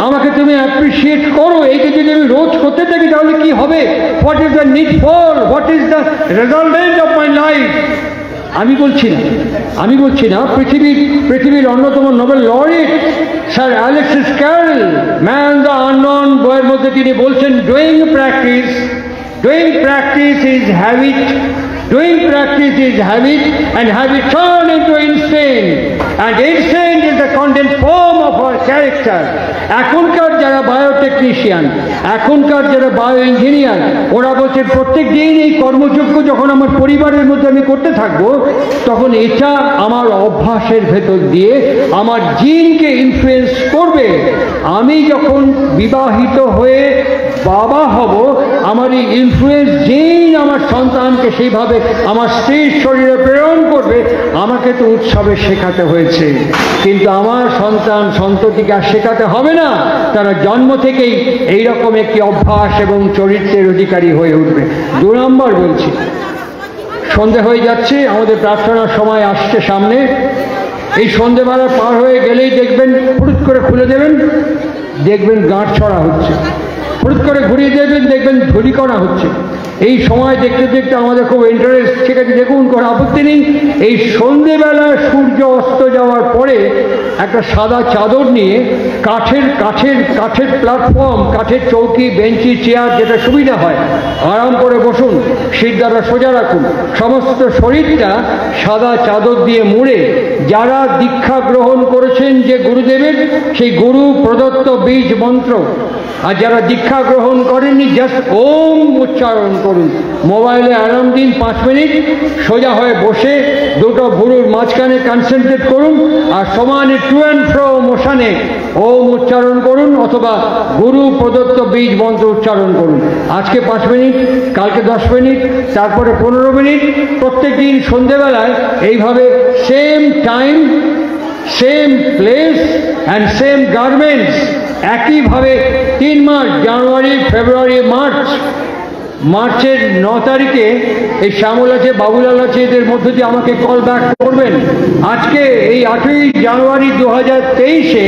আমাকে তুমি অ্যাপ্রিসিয়েট করো। এইটা যদি আমি রোজ করতে থাকি তাহলে কি হবে? What is the need for, what is the resultant of my life? আমি বলছি না পৃথিবীর অন্যতম Nobel laureate sir Alexis Carrel man the unknown বইয়ের মধ্যে তিনি বলছেন, doing practice is habit. Doing practice is habit, and habit turn into instinct, and instinct is the condensed form of our character. এখনকার যারা বায়োটেকনিশিয়ান, এখনকার যারা বায়ো ইঞ্জিনিয়ার, ওরা বলছেন প্রত্যেক দিন এই কর্মযোগ্য যখন আমার পরিবারের মধ্যে আমি করতে থাকবো, তখন এটা আমার অভ্যাসের ভেতর দিয়ে আমার জিনকে ইনফ্লুয়েন্স করবে। আমি যখন বিবাহিত হয়ে বাবা হব, আমার এই ইনফ্লুয়েন্স জিন আমার সন্তানকে সেইভাবে আমার স্ত্রীর শরীরে প্রেরণ করবে। আমাকে তো উৎসবে শেখাতে হয়েছে, কিন্তু আমার সন্ততিকে আর শেখাতে হবে না। তারা জন্ম থেকেই এইরকম একটি অভ্যাস এবং চরিত্রের অধিকারী হয়ে উঠবে। 2 নম্বর বলছি, সন্ধে হয়ে যাচ্ছে, আমাদের প্রার্থনার সময় আসছে সামনে। এই সন্ধেবেলা পার হয়ে গেলেই দেখবেন ফুরুত করে খুলে দেবেন, দেখবেন গাঁট ছড়া হচ্ছে, ফুরুত করে ঘুরিয়ে দেবেন, দেখবেন ধূলিকণা হচ্ছে। এই সময় দেখতে দেখতে আমাদের খুব ইন্টারেস্ট, ঠিক আছে দেখুন, কোনো আপত্তি নেই। এই সন্ধেবেলা সূর্য অস্ত যাওয়ার পরে একটা সাদা চাদর নিয়ে কাঠের প্ল্যাটফর্ম, কাঠের চৌকি, বেঞ্চি, চেয়ার, যেটা সুবিধা হয়, আরাম করে বসুন, শিরদাঁড়া সোজা রাখুন, সমস্ত শরীরটা সাদা চাদর দিয়ে মুড়ে যারা দীক্ষা গ্রহণ করেছেন যে গুরুদেবের, সেই গুরু প্রদত্ত বীজ মন্ত্র, আর যারা দীক্ষা গ্রহণ করেননি জাস্ট ওম উচ্চারণ করুন। মোবাইলে আরাম দিন 5 মিনিট, সোজা হয়ে বসে দুটো ভুরুর মাঝখানে কনসেন্ট্রেট করুন, আর সমানে টু অ্যান্ড ফ্রো মোশনে ওম উচ্চারণ করুন, অথবা গুরু প্রদত্ত বীজ মন্ত্র উচ্চারণ করুন। আজকে 5 মিনিট, কালকে 10 মিনিট, তারপরে 15 মিনিট, প্রত্যেক দিন সন্ধেবেলায় এইভাবে same time, same place and same garments, একইভাবে 3 মাস, জানুয়ারি, ফেব্রুয়ারি, মার্চের 9 তারিখে এই শ্যামল আছে, বাবুলাল আছে, এদের মধ্য দিয়ে আমাকে কল ব্যাক করবেন। আজকে এই 8ই জানুয়ারি 2023-এ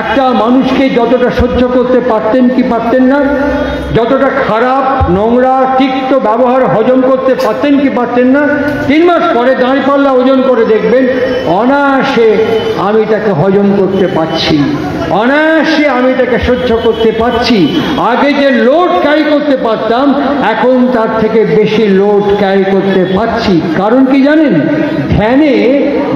একটা মানুষকে যতটা সহ্য করতে পারতেন কি পারতেন না, যতটা খারাপ, নোংরা, তিক্ত ব্যবহার হজম করতে পারতেন কি পারতেন না, 3 মাস পরে দাঁড়িপাল্লা ওজন করে দেখবেন অনায়াসে আমি তাকে হজম করতে পারছি, অনায়াসে আমি তাকে সহ্য করতে পারছি। আগে যে লোড ক্যারি করতে পারতাম, এখন তার থেকে বেশি লোড ক্যারি করতে পারছি। কারণ কি জানেন? ধ্যানে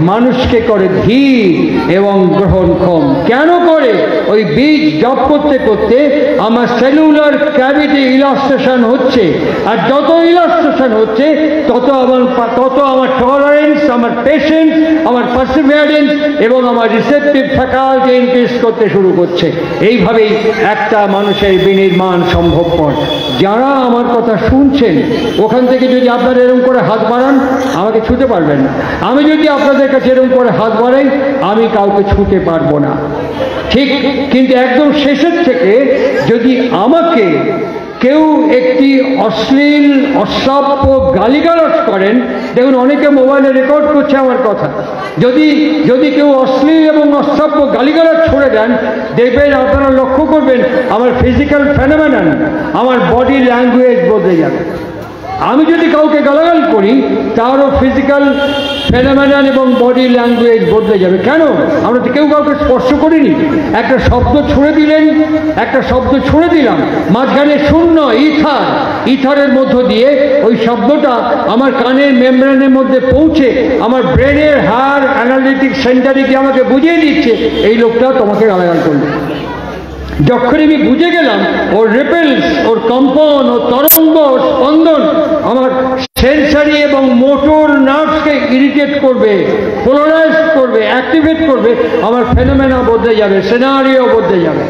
মানুষকে করে ধীর এবং গ্রহণক্ষম। কেন করে? ওই বীজ জপ করতে করতে আমার সেলুলার ক্যাভিটি ইলাস্ট্রেশন হচ্ছে, আর যত ইলাস্ট্রেশন হচ্ছে তত আমার টলারেন্স, আমার পেশেন্স, আমার পারসিভিয়ারেন্স এবং আমার রিসেপটিভ ফ্যাকাল্টি ইনক্রিজ করতে শুরু করছে। এইভাবেই একটা মানুষের বিনির্মাণ সম্ভবপর। যারা আমার কথা শুনছেন, ওখান থেকে যদি আপনারা এরকম করে হাত বাড়ান, আমাকে ছুঁতে পারবেন না। আমি যদি আপনাদের কাছে এরকম করে হাত বাড়াই, আমি কাউকে ছুঁতে পারবো না, ঠিক। কিন্তু একদম শেষের থেকে যদি আমাকে কেউ একটি অশ্লীল, অশ্রাব্য গালিগালাজ করেন, দেখুন অনেকে মোবাইলে রেকর্ড করছে আমার কথা, যদি কেউ অশ্লীল এবং অশ্রাব্য গালিগালাজ ছড়ে দেন, দেখবেন, আপনারা লক্ষ্য করবেন আমার ফিজিক্যাল ফেনোমেনন, আমার বডি ল্যাঙ্গুয়েজ বদলে যাবে। আমি যদি কাউকে গালাগাল করি, তারও ফিজিক্যাল ফেনোমেনন এবং বডি ল্যাঙ্গুয়েজ বদলে যাবে। কেন? আমরা তো কেউ কাউকে স্পর্শ করিনি। একটা শব্দ ছুঁড়ে দিলাম, মাঝখানে শূন্য, ইথারের মধ্য দিয়ে ওই শব্দটা আমার কানের মেমব্রেনের মধ্যে পৌঁছে আমার ব্রেনের হায়ার অ্যানালিটিক সেন্টারে গিয়ে আমাকে বুঝিয়ে দিচ্ছে এই লোকটা তোমাকে গালাগাল করলো। যখন আমি বুঝে গেলাম ওর রিপেলস, ওর কম্পন, ওর তরঙ্গ, ওর স্পন্দন আমার সেন্সারি এবং মোটর নার্ভসকে ইরিটেট করবে, পোলারাইজ করবে, অ্যাক্টিভেট করবে, আমার ফেনোমেনা বদলে যাবে, সিনারিও বদলে যাবে।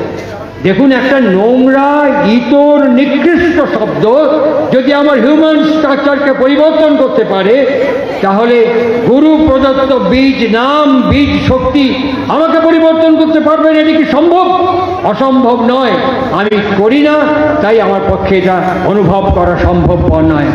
দেখুন, একটা নোংরা, ইতর, নিকৃষ্ট শব্দ যদি আমার হিউম্যান স্ট্রাকচারকে পরিবর্তন করতে পারে, তাহলে গুরু প্রদত্ত বীজ নাম, বীজ শক্তি আমাকে পরিবর্তন করতে পারবেন। এটি কি সম্ভব? অসম্ভব নয়। আমি করি না, তাই আমার পক্ষে এটা অনুভব করা সম্ভবপর নয়।